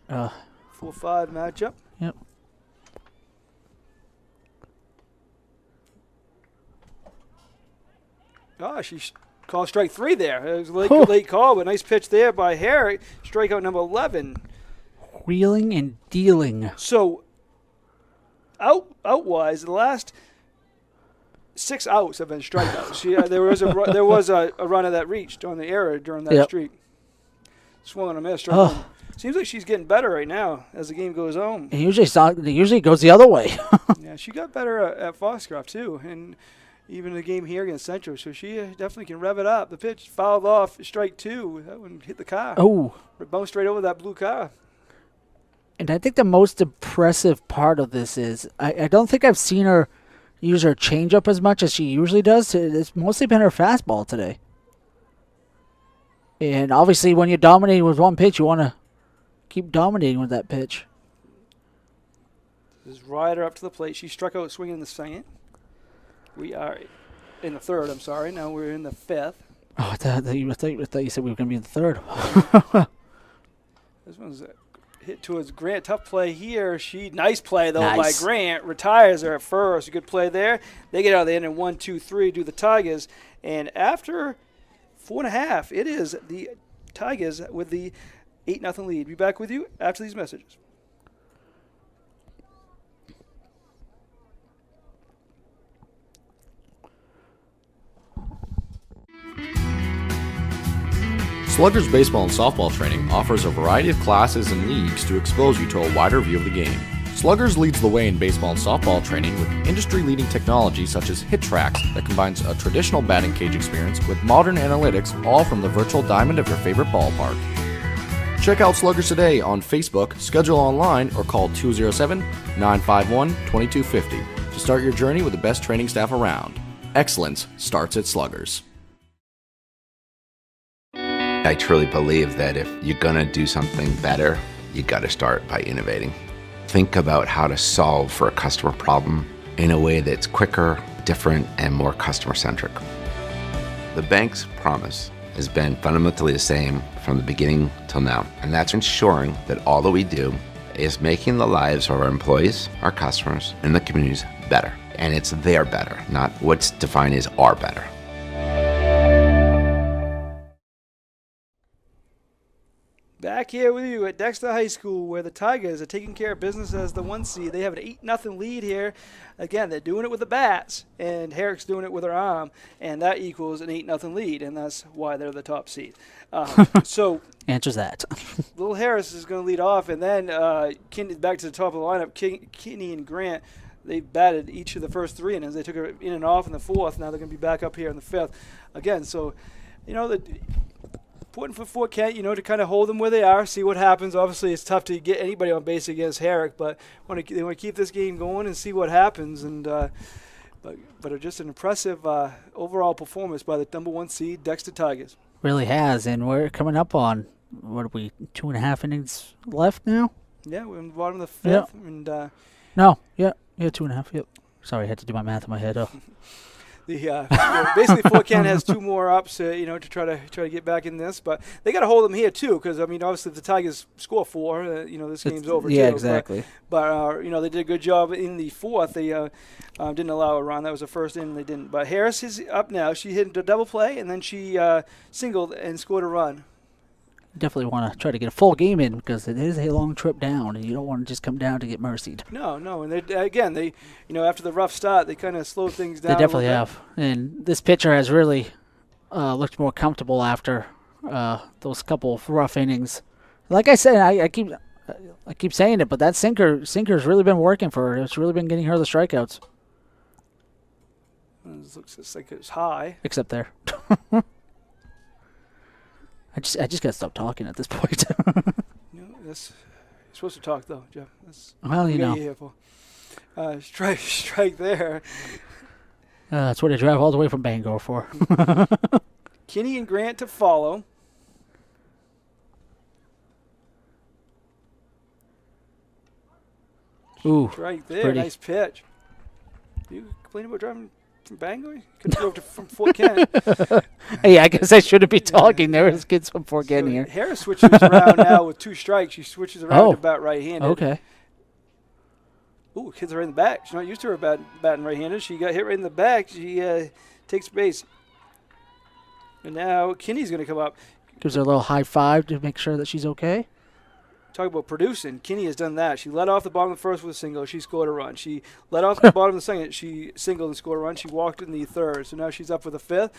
4-5 matchup. Yep. Oh, she called strike 3 there. It was a late call, but nice pitch there by Herrick. Strikeout number 11. Wheeling and dealing. So, out-wise, the last 6 outs have been strikeouts. There was a runner that reached on the error during that streak. Swung on a miss. Seems like she's getting better right now as the game goes on. It usually goes the other way. Yeah, she got better at Foxcroft too, and even the game here against Central, so she definitely can rev it up. The pitch fouled off, strike 2. That one hit the car. Oh. It bounced right over that blue car. And I think the most impressive part of this is I don't think I've seen her use her changeup as much as she usually does. It's mostly been her fastball today. And obviously when you're dominating with one pitch, you want to keep dominating with that pitch. This is Ryder up to the plate. She struck out swinging in the second. We are in the third, I'm sorry. Now we're in the 5th. Oh, I thought you said we were going to be in the third. This one's hit towards Grant. Tough play here. Nice play, though, Nice. by Grant. Retires her at first. A good play there. They get out of the inning 1-2-3, do the Tigers. And after 4.5, it is the Tigers with the 8-0 lead. Be back with you after these messages. Sluggers Baseball and Softball Training offers a variety of classes and leagues to expose you to a wider view of the game. Sluggers leads the way in baseball and softball training with industry-leading technology such as Hit Tracks that combines a traditional batting cage experience with modern analytics, all from the virtual diamond of your favorite ballpark. Check out Sluggers today on Facebook, schedule online, or call 207-951-2250 to start your journey with the best training staff around. Excellence starts at Sluggers. I truly believe that if you're going to do something better, you got to start by innovating. Think about how to solve for a customer problem in a way that's quicker, different, and more customer-centric. The bank's promise has been fundamentally the same from the beginning till now, and that's ensuring that all that we do is making the lives of our employees, our customers, and the communities better. And it's their better, not what's defined as our better. Back here with you at Dexter High School, where the Tigers are taking care of business as the 1 seed. They have an 8-0 lead here. Again, they're doing it with the bats, and Herrick's doing it with her arm, and that equals an 8-0 lead, and that's why they're the top seed. So answers that. Little Harris is going to lead off, and then back to the top of the lineup, Kinney and Grant. They batted each of the first 3 innings. They took her in and off in the 4th. Now they're going to be back up here in the 5th. Again, so, important for Fort Kent, to kind of hold them where they are, see what happens. Obviously, it's tough to get anybody on base against Herrick, but they want to keep this game going and see what happens. And but just an impressive overall performance by the number 1 seed, Dexter Tigers. Really has, and we're coming up on, 2.5 innings left now? Yeah, we're in the bottom of the 5th. And no, 2.5, yep. Sorry, I had to do my math in my head. Basically, Fort Kent has 2 more ups, to try to get back in this, but they got to hold them here too, because obviously if the Tigers score 4, this game's over. Yeah, too. exactly. But they did a good job in the 4th. They didn't allow a run. That was the first inning they didn't. But Harris is up now. She hit a double play, and then she singled and scored a run. Definitely want to try to get a full game in, because it is a long trip down, and you don't want to just come down to get mercied. No, and they after the rough start, they kind of slowed things down. They definitely have, and this pitcher has really looked more comfortable after those couple of rough innings. Like I said, I keep saying it, but that sinker's really been working for her. It's really been getting her the strikeouts. This looks just like it's high. Except there. I just gotta stop talking at this point. You're supposed to talk though, Jeff. That's Well, you what know. you're here for. Strike there. That's what I drive all the way from Bangor for. Kinney and Grant to follow. Ooh, Strike there. pretty. Nice pitch. You complain about driving from Bangor? You could have drove from Fort Kent. Hey, I guess I shouldn't be talking. There is kids from Fort Kent here. Harris switches around now with 2 strikes. She switches around to bat right-handed. Okay. Ooh, kids are in the back. She's not used to her batting right-handed. She got hit right in the back. She takes base. And now Kinney's going to come up. Gives her a little high five to make sure that she's okay. Talk about producing. Kinney has done that. She led off the bottom of the first with a single. She scored a run. She led off the bottom of the second. She singled and scored a run. She walked in the third. So now she's up for the fifth.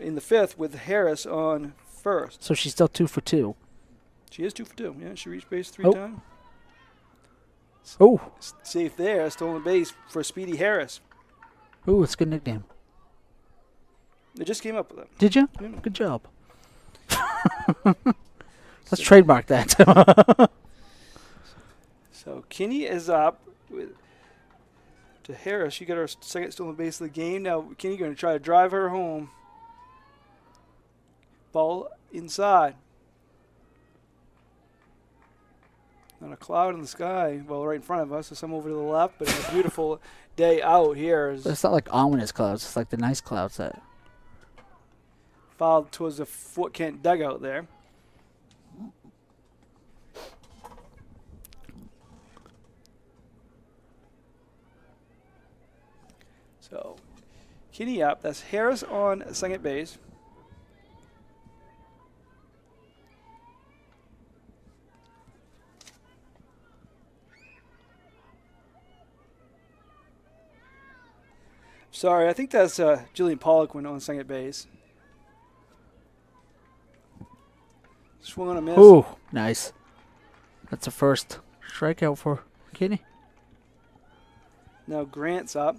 In the fifth with Harris on first. So she's still 2 for 2. She is 2 for 2. Yeah, she reached base 3 Oh. times. Oh. Safe there. Stolen base for Speedy Harris. Ooh, it's a good nickname. They just came up with it. Did you? Yeah. Good job. Let's trademark that. So Kinney is up to Harris. She got her second stolen base of the game. Now Kinney going to try to drive her home. Ball inside. Not a cloud in the sky. Well, right in front of us. There's some over to the left, but it's a beautiful day out here. It's not like ominous clouds. It's like the nice clouds that. Fouled towards the Fort Kent dugout there. So, Kinney up. That's Harris on second base. Sorry, I think that's Jillian Pollock went on second base. Swung on a miss. Ooh, nice. That's the first strikeout for Kinney. Now Grant's up.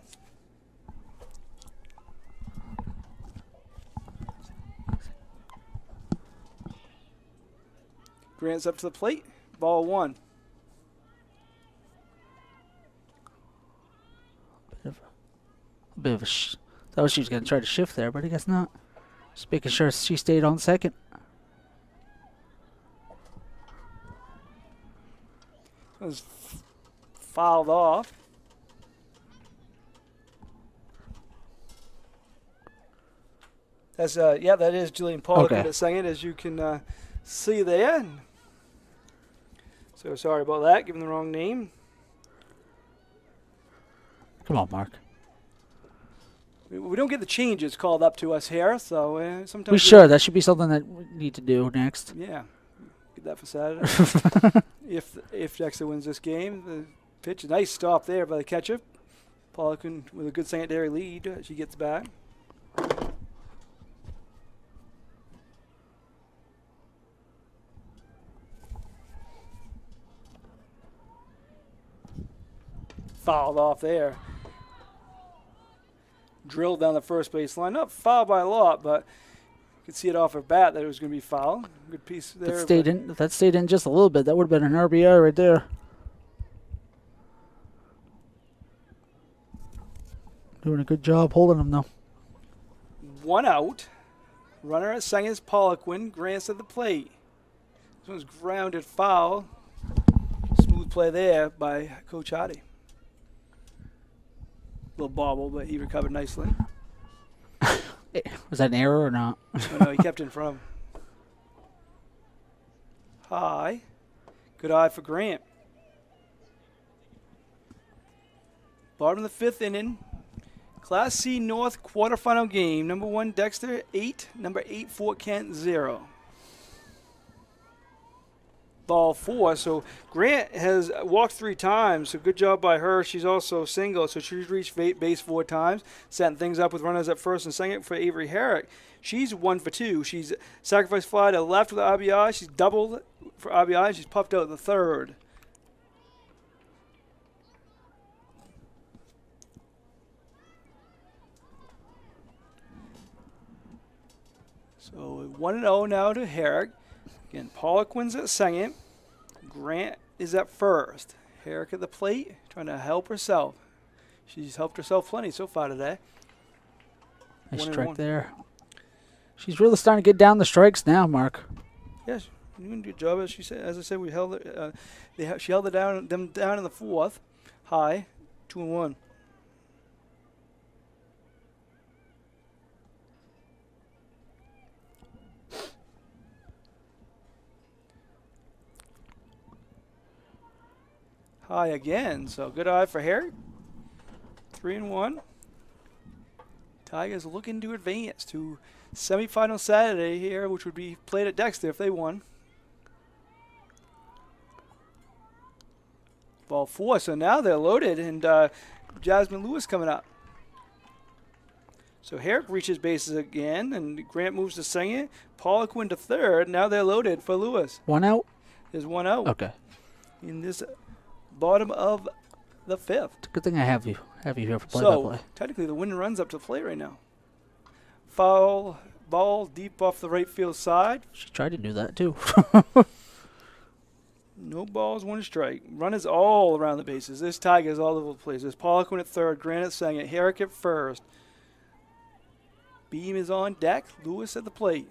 Grant's up to the plate. Ball 1. A bit of a thought she was going to try to shift there, but I guess not. Just making sure she stayed on second. It was fouled off. That's yeah, that is Jillian Pollock Okay. at second, as you can see there. So sorry about that, giving the wrong name. Come on, Mark. We don't get the changes called up to us here, so sometimes We should. That should be something that we need to do next. Yeah, get that for Saturday. if Dexter wins this game, the pitch, a nice stop there by the catcher. Pollock with a good secondary lead, she gets back. Fouled off there. Drilled down the first base line. Not fouled by a lot, but you could see it off her bat that it was going to be foul. Good piece there. If that stayed in just a little bit, that would have been an RBI right there. Doing a good job holding them, though. 1 out. Runner at second is Polloquin. Grant's at the plate. This one's grounded foul. Smooth play there by Coach Hardy. Little bobble, but he recovered nicely. Was that an error or not? Oh, no, he kept it in front of him. High. Good eye for Grant. Bottom of the fifth inning. Class C North quarterfinal game. Number 1 Dexter 8. Number 8 Fort Kent 0. Ball 4. So Grant has walked 3 times. So good job by her. She's also single. So she's reached base 4 times. Setting things up with runners at first and second for Avery Herrick. She's 1 for 2. She's sacrifice fly to the left with the RBI. She's doubled for RBI. She's puffed out the third. So 1-0 now to Herrick. Again, Poliquin's at second. Grant is at first. Herrick at the plate, trying to help herself. She's helped herself plenty so far today. Nice strike there. She's really starting to get down the strikes now, Mark. Yes, you doing a good job. As she said, as I said, we held it. She held it down, them down in the fourth. High, 2-1. High again, so good eye for Herrick. 3-1. Tigers looking to advance to semifinal Saturday here, which would be played at Dexter if they won. Ball 4, so now they're loaded, and Jasmine Lewis coming up. So Herrick reaches bases again, and Grant moves to second. Poliquin to third. Now they're loaded for Lewis. 1 out? There's 1 out. Okay. In this bottom of the fifth. It's a good thing I have you here for play-by-play. So, technically, the winning run's up to play right now. Foul ball deep off the right field side. She tried to do that, too. No balls, 1 strike. Runners all around the bases. There's Tigers all over the place. There's Poliquin at third, Grant at second, Herrick at first. Beam is on deck. Lewis at the plate.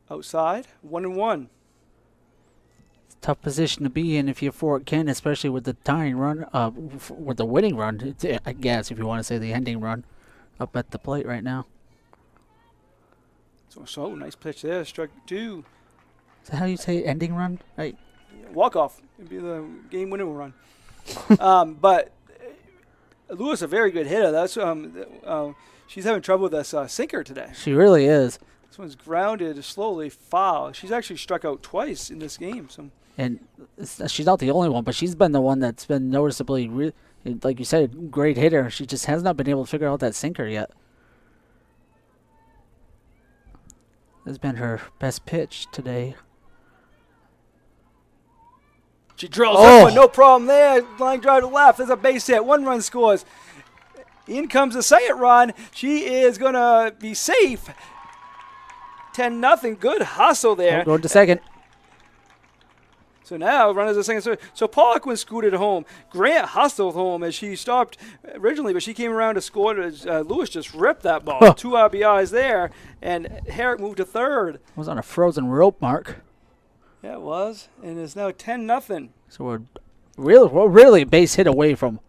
Outside, 1-1. Tough position to be in if you're Fort Kent, especially with the tying run, with the winning run, I guess, if you want to say the ending run, up at the plate right now. So nice pitch there, struck 2. Is that how you say ending run? Walk off. It'd be the game winning run. But Lewis a very good hitter. That's she's having trouble with this sinker today. She really is. This one's grounded slowly foul. She's actually struck out twice in this game. So. And she's not the only one, but she's been the one that's been noticeably, like you said, great hitter. She just has not been able to figure out that sinker yet. This has been her best pitch today. She drills that one, no problem there. Line drive to left. There's a base hit. 1 run scores. In comes the second run. She is going to be safe. 10-0. Good hustle there. Going to second. So now runners at second. So Poliquin scooted home. Grant hustled home as she stopped originally, but she came around to score. Lewis just ripped that ball. 2 RBIs there, and Herrick moved to third. It was on a frozen rope, Mark. Yeah, it was, and it's now 10-0. So we're really a base hit away from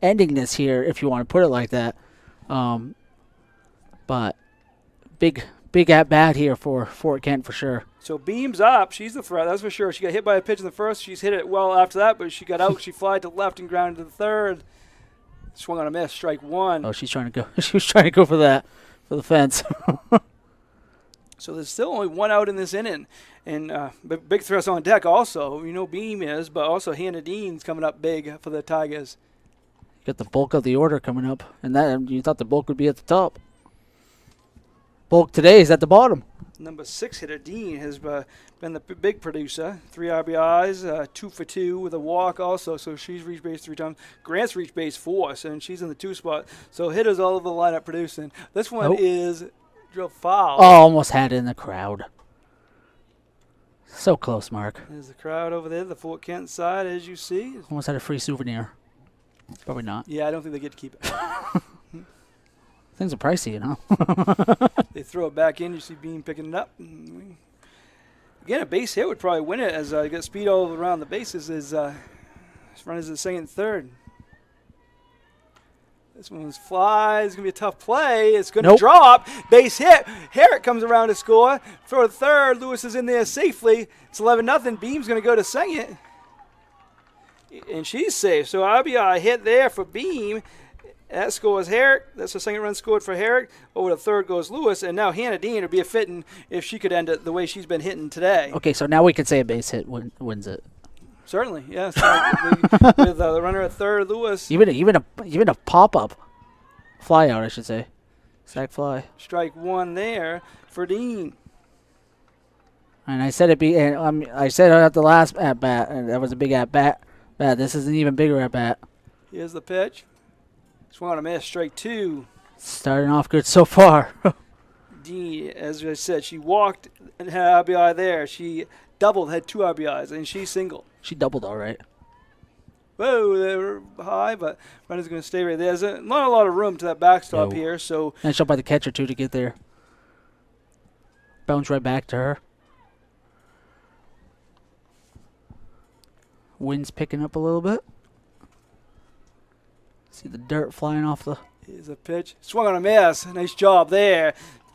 ending this here, if you want to put it like that. But big at bat here for Fort Kent for sure. So Beam's up. She's the threat, that's for sure. She got hit by a pitch in the first. She's hit it well after that, but she got out. She flied to left and grounded to the third. Swung on a miss. Strike 1. Oh, she's trying to go. She was trying to go for the fence. So there's still only 1 out in this inning, and but big threats on deck also. You know Beam is, but also Hannah Dean's coming up big for the Tigers. You got the bulk of the order coming up, and that you thought the bulk would be at the top. Bulk today is at the bottom. Number 6 hitter Dean has been the big producer. 3 RBIs, 2 for 2 with a walk also. So she's reached base 3 times. Grant's reached base 4, and she's in the 2 spot. So hitters all over the lineup producing. This one is drill foul. Oh, almost had it in the crowd. So close, Mark. There's the crowd over there, the Fort Kent side, as you see. Almost had a free souvenir. Probably not. Yeah, I don't think they get to keep it. Things are pricey, you know. They throw it back in. You see Beam picking it up. Again, a base hit would probably win it as you got speed all around the bases as runners at second and third. This one flies. It's going to be a tough play. It's going to drop. Base hit. Herrick comes around to score. For third, Lewis is in there safely. It's 11-0. Beam's going to go to second. And she's safe. So RBI hit there for Beam. That scores Herrick. That's the second run scored for Herrick. Over the third goes Lewis. And now Hannah Dean would be a fitting if she could end it the way she's been hitting today. Okay, so now we could say a base hit wins it. Certainly, yes. With the runner at third, Lewis. Even a pop-up fly out, I should say. Sack fly. Strike one there for Dean. And I said I said it at the last at bat, and that was a big at bat. This is an even bigger at bat. Here's the pitch. Swung on a miss. Strike two. Starting off good so far. Dean, as I said, she walked and had RBI there. She doubled, had 2 RBIs, and she singled. She doubled all right. Whoa, they were high, but runner's going to stay right there. There's not a lot of room to that backstop here, so. Nice shot by the catcher, too, to get there. Bounce right back to her. Wind's picking up a little bit. See the dirt flying off the. Here's a pitch. Swung on a miss. Nice job there.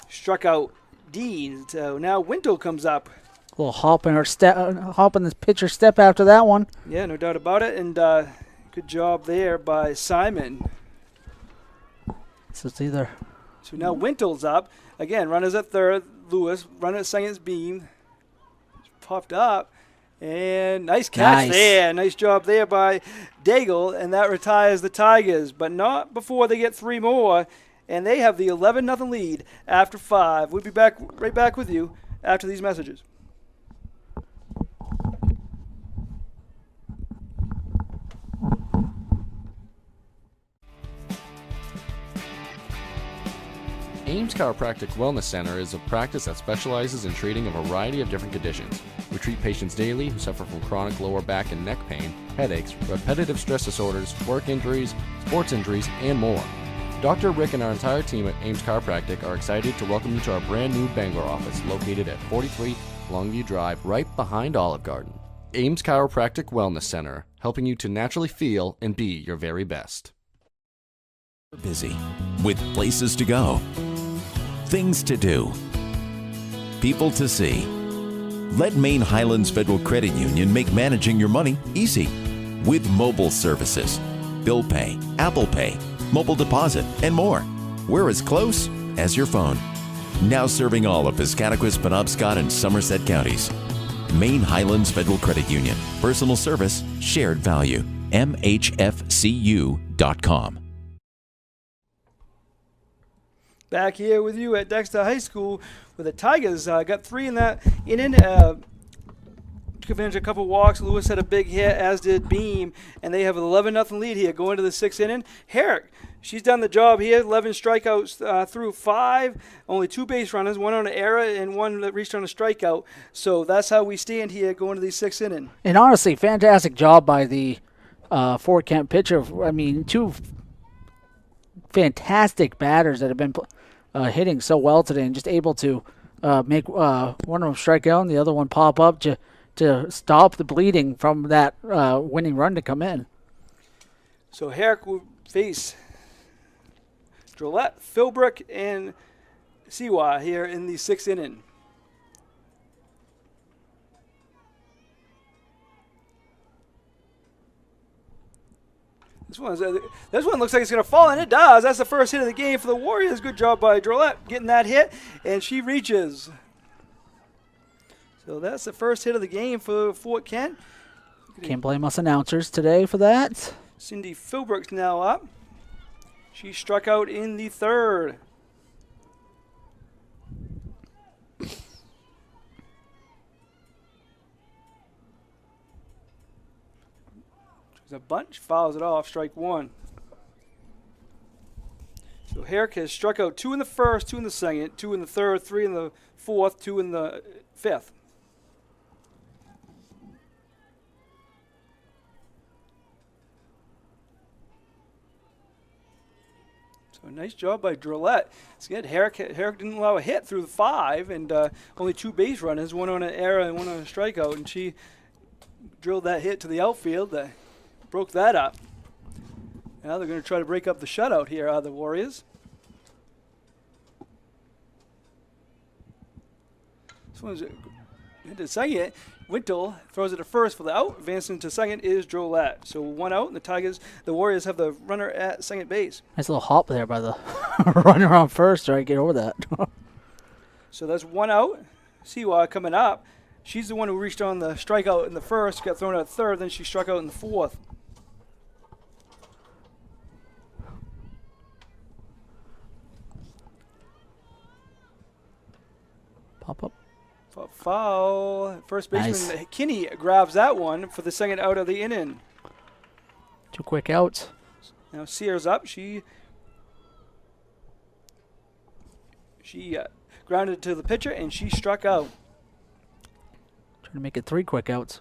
Struck out Dean. So now Wintle comes up. A little hop in her step, hop in this pitcher step after that one. Yeah, no doubt about it. And good job there by Simon. So it's either. So now Wintle's up. Again, runners at third. Lewis. Runner at second is Beam. Popped up. And nice catch there. Nice job there by Daigle. And that retires the Tigers. But not before they get 3 more. And they have the 11-0 lead after 5. We'll be right back with you after these messages. Ames Chiropractic Wellness Center is a practice that specializes in treating a variety of different conditions. We treat patients daily who suffer from chronic lower back and neck pain, headaches, repetitive stress disorders, work injuries, sports injuries, and more. Dr. Rick and our entire team at Ames Chiropractic are excited to welcome you to our brand new Bangor office located at 43 Longview Drive, right behind Olive Garden. Ames Chiropractic Wellness Center, helping you to naturally feel and be your very best. Busy with places to go, things to do, people to see. Let Maine Highlands Federal Credit Union make managing your money easy with mobile services, bill pay, Apple Pay, mobile deposit, and more. We're as close as your phone. Now serving all of Piscataquis, Penobscot, and Somerset counties. Maine Highlands Federal Credit Union. Personal service, shared value. MHFCU.com. Back here with you at Dexter High School, where the Tigers got 3 in that inning. Took advantage of a couple walks. Lewis had a big hit, as did Beam, and they have an 11-0 lead here going to the 6th inning. Herrick, she's done the job here. 11 strikeouts through 5. Only 2 base runners, 1 on an error and 1 that reached on a strikeout. So that's how we stand here going to the 6th inning. And honestly, fantastic job by the Fort Kent pitcher. I mean, 2 fantastic batters that have been hitting so well today, and just able to make one of them strike out and the other one pop up to stop the bleeding from that winning run to come in. So Herrick will face Drolet, Philbrook, and Siwa here in the 6th inning. This one looks like it's going to fall, and it does. That's the first hit of the game for the Warriors. Good job by Drolet getting that hit, and she reaches. So that's the first hit of the game for Fort Kent. Can't blame us announcers today for that. Cindy Philbrook's now up. She struck out in the 3rd. A bunch, fouls it off, strike 1. So Herrick has struck out 2 in the 1st, 2 in the 2nd, 2 in the 3rd, 3 in the 4th, 2 in the 5th. So nice job by Drolet. It's good. Herrick didn't allow a hit through the 5, and only 2 base runners, 1 on an error and 1 on a strikeout, and she drilled that hit to the outfield. Broke that up. Now they're going to try to break up the shutout here, the Warriors. This one's into second. Wintle throws it to first for the out. Advancing to second is Drolet. So 1 out, and the Warriors have the runner at second base. Nice little hop there by the runner on first, trying to get over that. So that's 1 out. Siwa coming up. She's the one who reached on the strikeout in the 1st, got thrown out 3rd, then she struck out in the 4th. Pop up. Foul. First baseman Nice. Kinney grabs that one for the second out of the inning. 2 quick outs. Now Sears up. She grounded to the pitcher, and she struck out. Trying to make it 3 quick outs.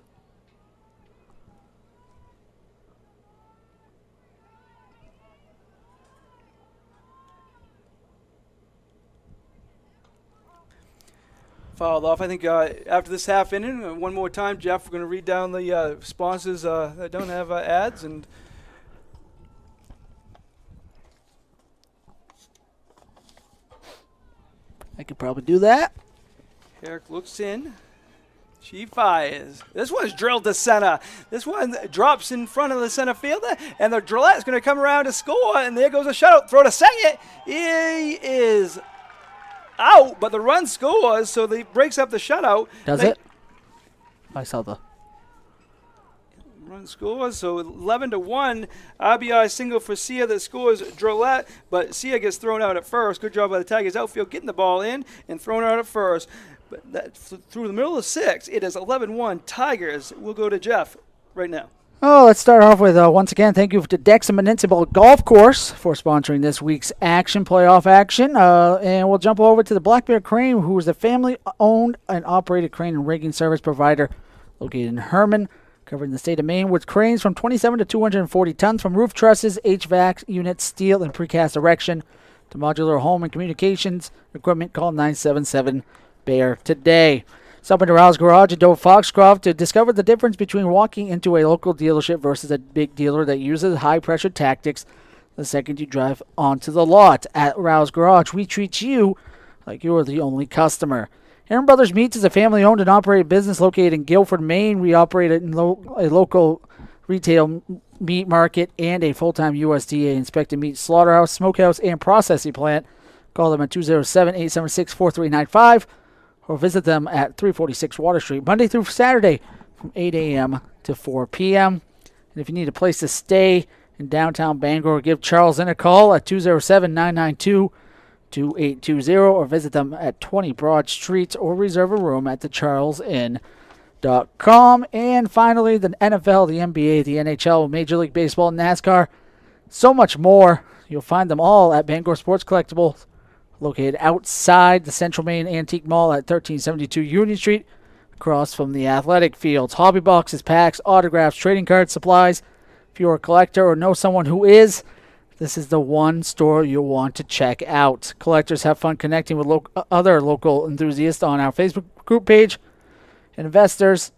Fouled off. I think after this half inning, one more time, Jeff, we're going to read down the sponsors that don't have ads. And I could probably do that. Herrick looks in. She fires. This one's drilled to center. This one drops in front of the center fielder, and the Drillette's going to come around to score, and there goes a shutout. Throw to second. He is out, but the run scores, so they breaks up the shutout. Does it? I saw the run scores, so 11-1. RBI single for Sia that scores Drillette, but Sia gets thrown out at first. Good job by the Tigers outfield getting the ball in and thrown out at first. But that, through the middle of 6, it is 11-1 Tigers. We'll go to Jeff right now. Oh, let's start off with, once again, thank you to Dexter Municipal Golf Course for sponsoring this week's playoff action. And we'll jump over to the Black Bear Crane, who is a family-owned and operated crane and rigging service provider located in Herman, covering the state of Maine, with cranes from 27 to 240 tons, from roof trusses, HVAC units, steel, and precast erection to modular home and communications equipment. Call 977-BEAR today. Stop into Rouse Garage in Dover Foxcroft to discover the difference between walking into a local dealership versus a big dealer that uses high-pressure tactics the second you drive onto the lot. At Rouse Garage, we treat you like you are the only customer. Aaron Brothers Meats is a family-owned and operated business located in Guilford, Maine. We operate a local retail meat market and a full-time USDA-inspected meat slaughterhouse, smokehouse, and processing plant. Call them at 207-876-4395. or visit them at 346 Water Street, Monday through Saturday from 8 a.m. to 4 p.m. And if you need a place to stay in downtown Bangor, give Charles a call at 207-992-2820 or visit them at 20 Broad Street or reserve a room at thecharlesinn.com. And finally, the NFL, the NBA, the NHL, Major League Baseball, NASCAR, so much more. You'll find them all at Bangor Sports Collectibles, located outside the Central Maine Antique Mall at 1372 Union Street, across from the athletic fields. Hobby boxes, packs, autographs, trading cards, supplies. If you're a collector or know someone who is, this is the one store you'll want to check out. Collectors have fun connecting with other local enthusiasts on our Facebook group page. And investors,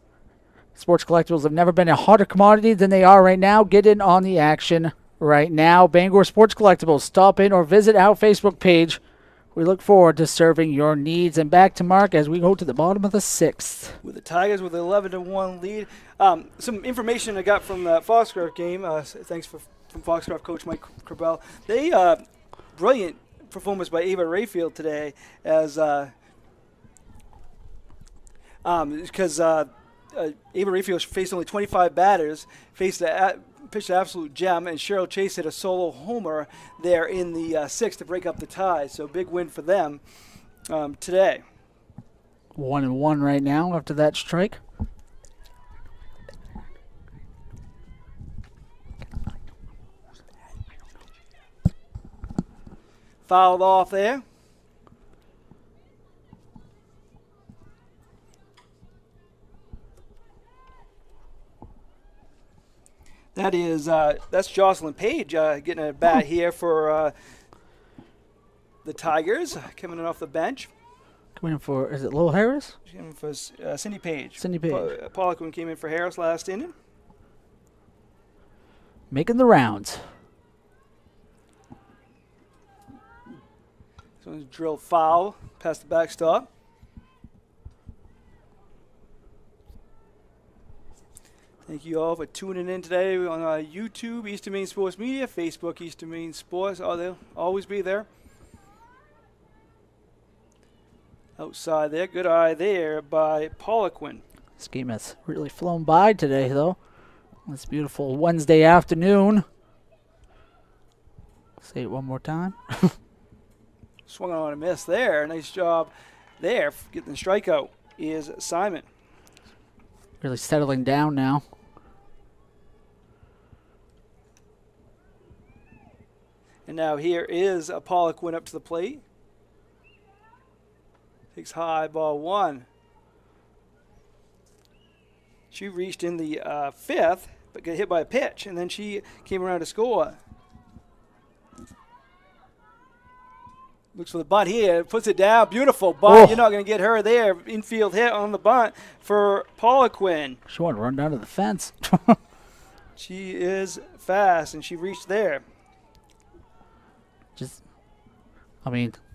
sports collectibles have never been a hotter commodity than they are right now. Get in on the action right now. Bangor Sports Collectibles. Stop in or visit our Facebook page. We look forward to serving your needs. And back to Mark as we go to the bottom of the 6th. With the Tigers with an 11-1 lead. Some information I got from the Foxcroft game. Thanks from Foxcroft coach Mike Crabell. They brilliant performance by Ava Rayfield today, as because Ava Rayfield faced only 25 batters, pitched an absolute gem, and Cheryl Chase hit a solo homer there in the 6th to break up the tie. So big win for them today. 1-1 right now after that strike. Fouled off there. That's Jocelyn Page getting a bat here for the Tigers, coming in off the bench. Coming in for, is it Lowell Harris? She's coming for Cindy Page. Cindy Page. Pollockman came in for Harris last inning. Making the rounds. This one's drilled foul past the backstop. Thank you all for tuning in today on YouTube, Eastern Maine Sports Media, Facebook, Eastern Maine Sports. Oh, they'll always be there. Outside there, good eye there by Pollockman. This game has really flown by today, though. This beautiful Wednesday afternoon. Say it one more time. Swung on a miss there. Nice job there, getting the strikeout, is Simon. Really settling down now. And now here is a Pollock win up to the plate. Takes high, ball 1. She reached in the 5th, but got hit by a pitch, and then she came around to score. Looks for the bunt here, puts it down, beautiful bunt. Oh. You're not going to get her there. Infield hit on the bunt for Poliquin. She wanted to run down to the fence. She is fast, and she reached there.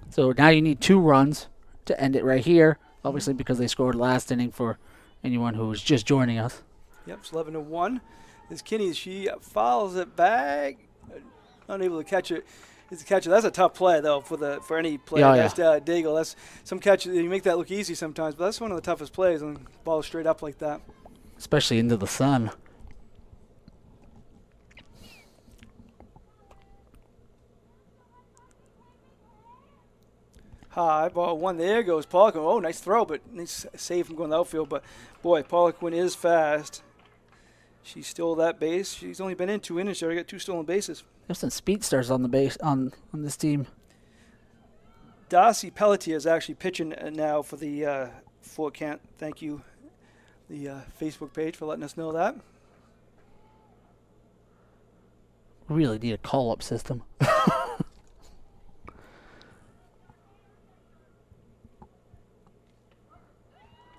So now you need 2 runs to end it right here, obviously because they scored last inning for anyone who was just joining us. Yep, it's 11-1. This Kinney, she fouls it back, unable to catch it. It's a catcher. That's a tough play though for any player. Yeah, That's Daigle. That's some catches. You make that look easy sometimes, but that's one of the toughest plays. And ball straight up like that. Especially into the sun. High ball 1. There goes Poliquin. Oh, nice throw, but nice save from going to the outfield. But boy, Poliquin is fast. She stole that base. She's only been in 2 innings. She already got 2 stolen bases. There's some speedsters on the base on this team. Darcy Pelletier is actually pitching now for the Fort Kent. Thank you, the Facebook page, for letting us know that. Really need a call-up system.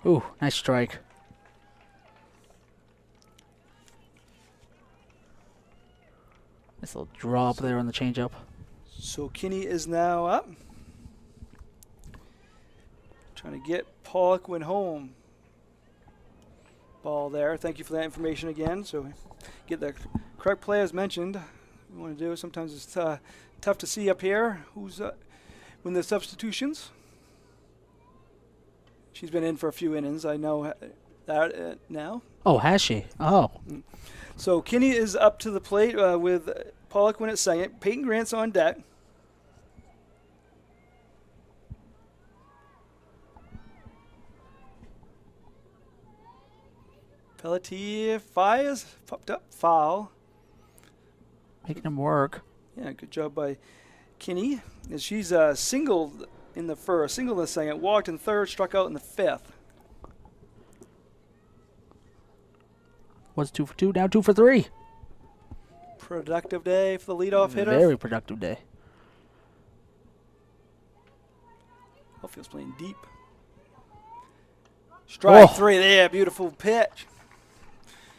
Ooh, nice strike. Nice little drop there on the changeup. So Kinney is now up. Trying to get Poliquin home. Ball there. Thank you for that information again. So get the correct play as mentioned. We want to do. Sometimes it's tough to see up here who's when the substitutions. She's been in for a few innings. I know that now. Oh, has she? Oh. So Kinney is up to the plate with Poliquin at second. Peyton Grant's on deck. Pelletier fires, popped up, foul. Making him work. Yeah, good job by Kinney. And she's singled in the first, singled in the second, walked in third, struck out in the 5th. Was 2 for 2, now 2 for 3. Productive day for the leadoff hitter. Very productive day. Outfield's playing deep. Strike 3 there, beautiful pitch.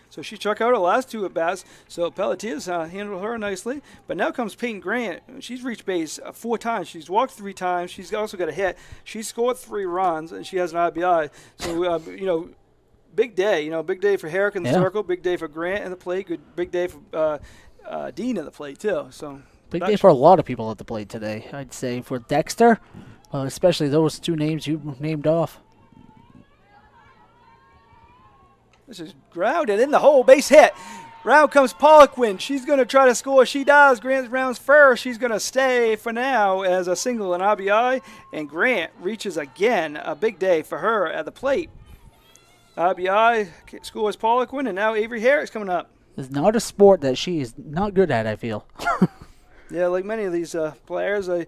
So she struck out her last 2 at bats. So Pelletier's handled her nicely. But now comes Peyton Grant. She's reached base 4 times. She's walked 3 times. She's also got a hit. She scored 3 runs, and she has an RBI. So, big day. Big day for Herrick in the circle. Big day for Grant in the plate. Big day for Dean in the plate, too. So big day for a lot of people at the plate today, I'd say. For Dexter, especially those 2 names you named off. This is grounded in the hole, base hit. Round comes Poliquin. She's going to try to score. She does. Grant rounds first. She's going to stay for now as a single and RBI. And Grant reaches again. A big day for her at the plate. RBI scores Poliquin, and now Avery Herrick's coming up. It's not a sport that she is not good at, I feel. Yeah, like many of these players. And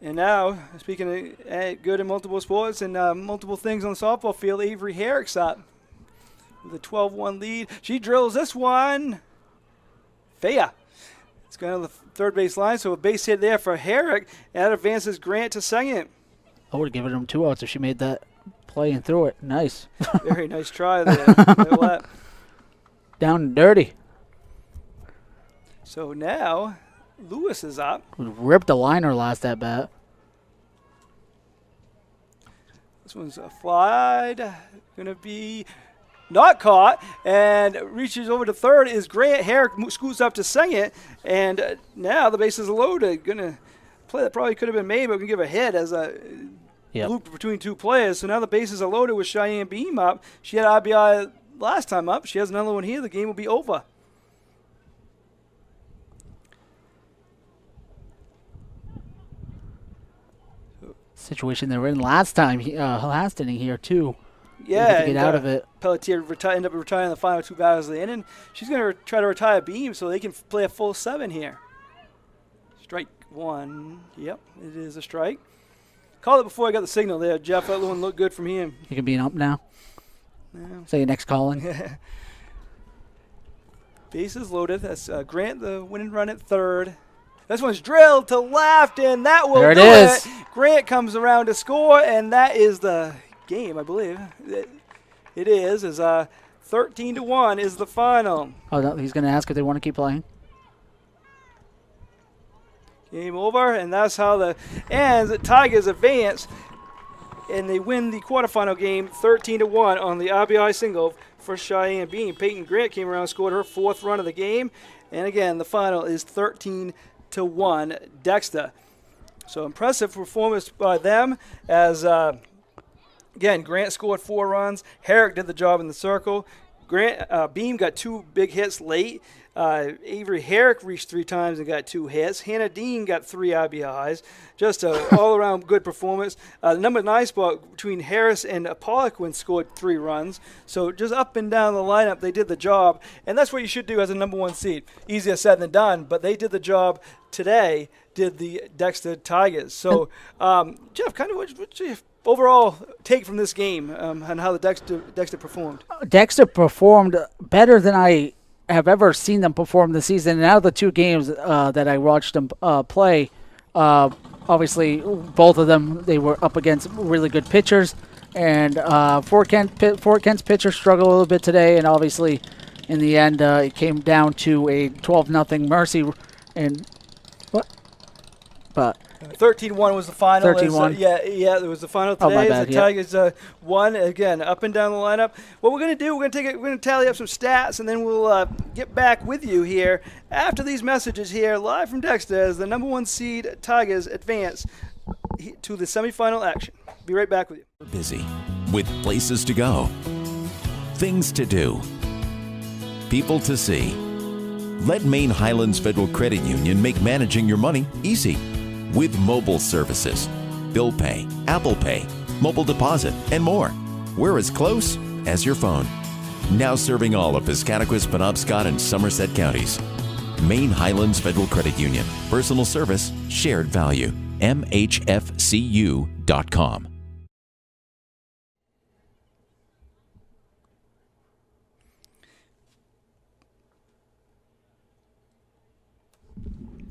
now, speaking of good in multiple sports and multiple things on the softball field, Avery Herrick's up. With a 12-1 lead. She drills this one. Fair. It's going to the third base line, so a base hit there for Herrick. And that advances Grant to second. I would have given him 2 outs if she made that play and threw it. Nice. Very nice try there. Down and dirty. So now Lewis is up. Ripped a liner last at bat. This one's a fly. Going to be not caught, and reaches over to third is Grant. Herrick scoots up to second, and now the bases are loaded. Gonna play that probably could have been made, but we can give a hit as a loop between 2 players. So now the bases are loaded with Cheyenne Beam up. She had RBI last time up. She has another one here. The game will be over. situation they were in last inning here too. Yeah, Able to get out of it. Pelletier ended up retiring the final 2 batters of the inning. She's going to try to retire Beam so they can play a full 7 here. Strike 1. Yep, it is a strike. Called it before I got the signal there, Jeff. That one looked good from him. You can be an up now. Yeah. Say your next calling. Bases loaded. That's Grant, the winning run at third. This one's drilled to left, and that will There it do is. it. Grant comes around to score, and that is the game, I believe. It is. 13-1 is the final. Oh, no, he's going to ask if they want to keep playing. Game over, and that's how the Tigers advance, and they win the quarterfinal game 13-1 on the RBI single for Cheyenne Beam. Peyton Grant came around and scored her 4th run of the game, and again, the final is 13-1 Dexter. So impressive performance by them as, again, Grant scored 4 runs. Herrick did the job in the circle. Beam got 2 big hits late. Avery Herrick reached 3 times and got 2 hits. Hannah Dean got 3 RBIs. Just an all-around good performance. The number 9 spot between Harris and Pollock scored 3 runs. So just up and down the lineup, they did the job. And that's what you should do as a number 1 seed. Easier said than done, but they did the job today, did the Dexter Tigers. So, Jeff, kind of what's your overall take from this game and how the Dexter performed? Dexter performed better than I have ever seen them perform this season. And out of the 2 games that I watched them play, obviously both of them, they were up against really good pitchers. And Fort Kent's pitcher struggled a little bit today, and obviously in the end it came down to a 12-0 Mercy. And what? But 13-1 was the final. 13-1. Yeah, it was the final today. my bad, The Tigers won again, up and down the lineup. What we're going to do, we're going to tally up some stats, and then we'll get back with you here after these messages here, live from Dexter, as the number 1 seed Tigers advance to the semifinal action. Be right back with you. Busy with places to go, things to do, people to see. Let Maine Highlands Federal Credit Union make managing your money easy with mobile services, bill pay, Apple Pay, mobile deposit, and more. We're as close as your phone. Now serving all of Piscataquis, Penobscot, and Somerset counties. Maine Highlands Federal Credit Union. Personal service, shared value. MHFCU.com.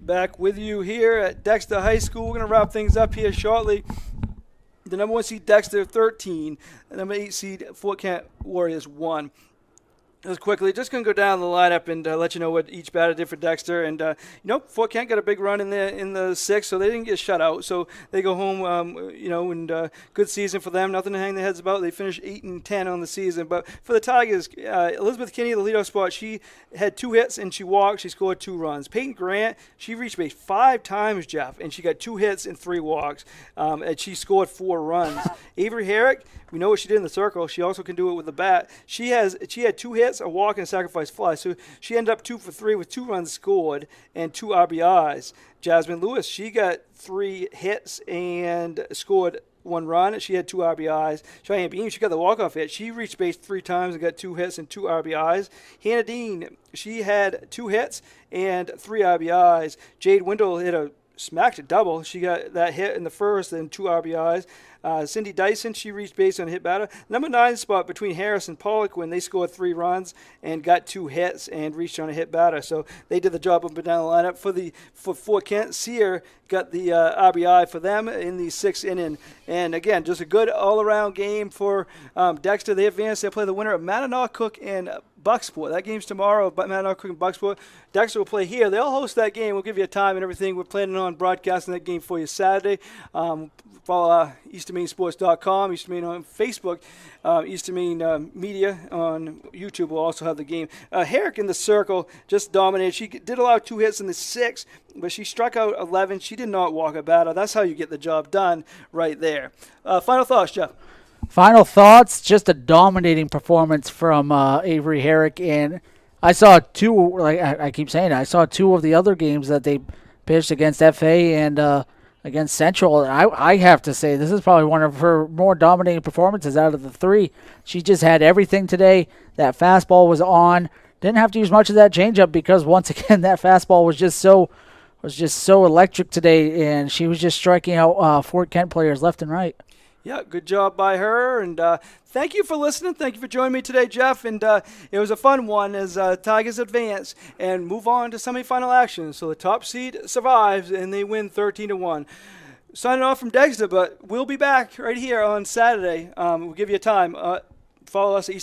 Back with you here at Dexter High School. We're going to wrap things up here shortly. The number 1 seed Dexter 13, the number 8 seed Fort Kent Warriors 1. Just quickly, just going to go down the lineup and let you know what each batter did for Dexter. And, Fort Kent got a big run in the 6th, so they didn't get shut out. So they go home, and good season for them. Nothing to hang their heads about. They finished 8-10 on the season. But for the Tigers, Elizabeth Kinney, the leadoff spot, she had 2 hits and she walked. She scored 2 runs. Peyton Grant, she reached base 5 times, Jeff, and she got 2 hits and 3 walks. And she scored 4 runs. Avery Herrick, we know what she did in the circle. She also can do it with the bat. She had 2 hits, a walk, and a sacrifice fly. So she ended up 2 for 3 with 2 runs scored and 2 RBIs. Jasmine Lewis, she got 3 hits and scored 1 run. She had 2 RBIs. Cheyenne Beam, she got the walk-off hit. She reached base 3 times and got 2 hits and 2 RBIs. Hannah Dean, she had 2 hits and 3 RBIs. Jade Wendell smacked a double. She got that hit in the first and 2 RBIs. Cindy Dyson, she reached base on a hit batter. Number 9 spot between Harris and Pollock when they scored 3 runs and got 2 hits and reached on a hit batter. So they did the job up and down the lineup. For Fort Kent, Sear got the RBI for them in the 6th inning. And again, just a good all-around game for Dexter. They advanced. They'll play the winner of Mananoc and Bucksport. That game's tomorrow, Mananoc and Bucksport. Dexter will play here. They'll host that game. We'll give you a time and everything. We're planning on broadcasting that game for you Saturday. Follow EasternMaineSports.com, Eastern Maine on Facebook, Eastern Maine Media on YouTube will also have the game. Herrick in the circle just dominated. She did allow 2 hits in the 6th, but she struck out 11. She did not walk a batter. That's how you get the job done right there. Final thoughts, Jeff? Final thoughts, just a dominating performance from Avery Herrick. And I saw 2, like I keep saying, I saw 2 of the other games that they pitched against FA, and against Central. I have to say this is probably one of her more dominating performances out of the three. She just had everything today. That fastball was on. Didn't have to use much of that changeup because once again that fastball was just so electric today, and she was just striking out Fort Kent players left and right. Yeah, good job by her, and thank you for listening. Thank you for joining me today, Jeff, and it was a fun one as Tigers advance and move on to semifinal action. So the top seed survives, and they win 13-1. Signing off from Dexter, but we'll be back right here on Saturday. We'll give you a time. Follow us at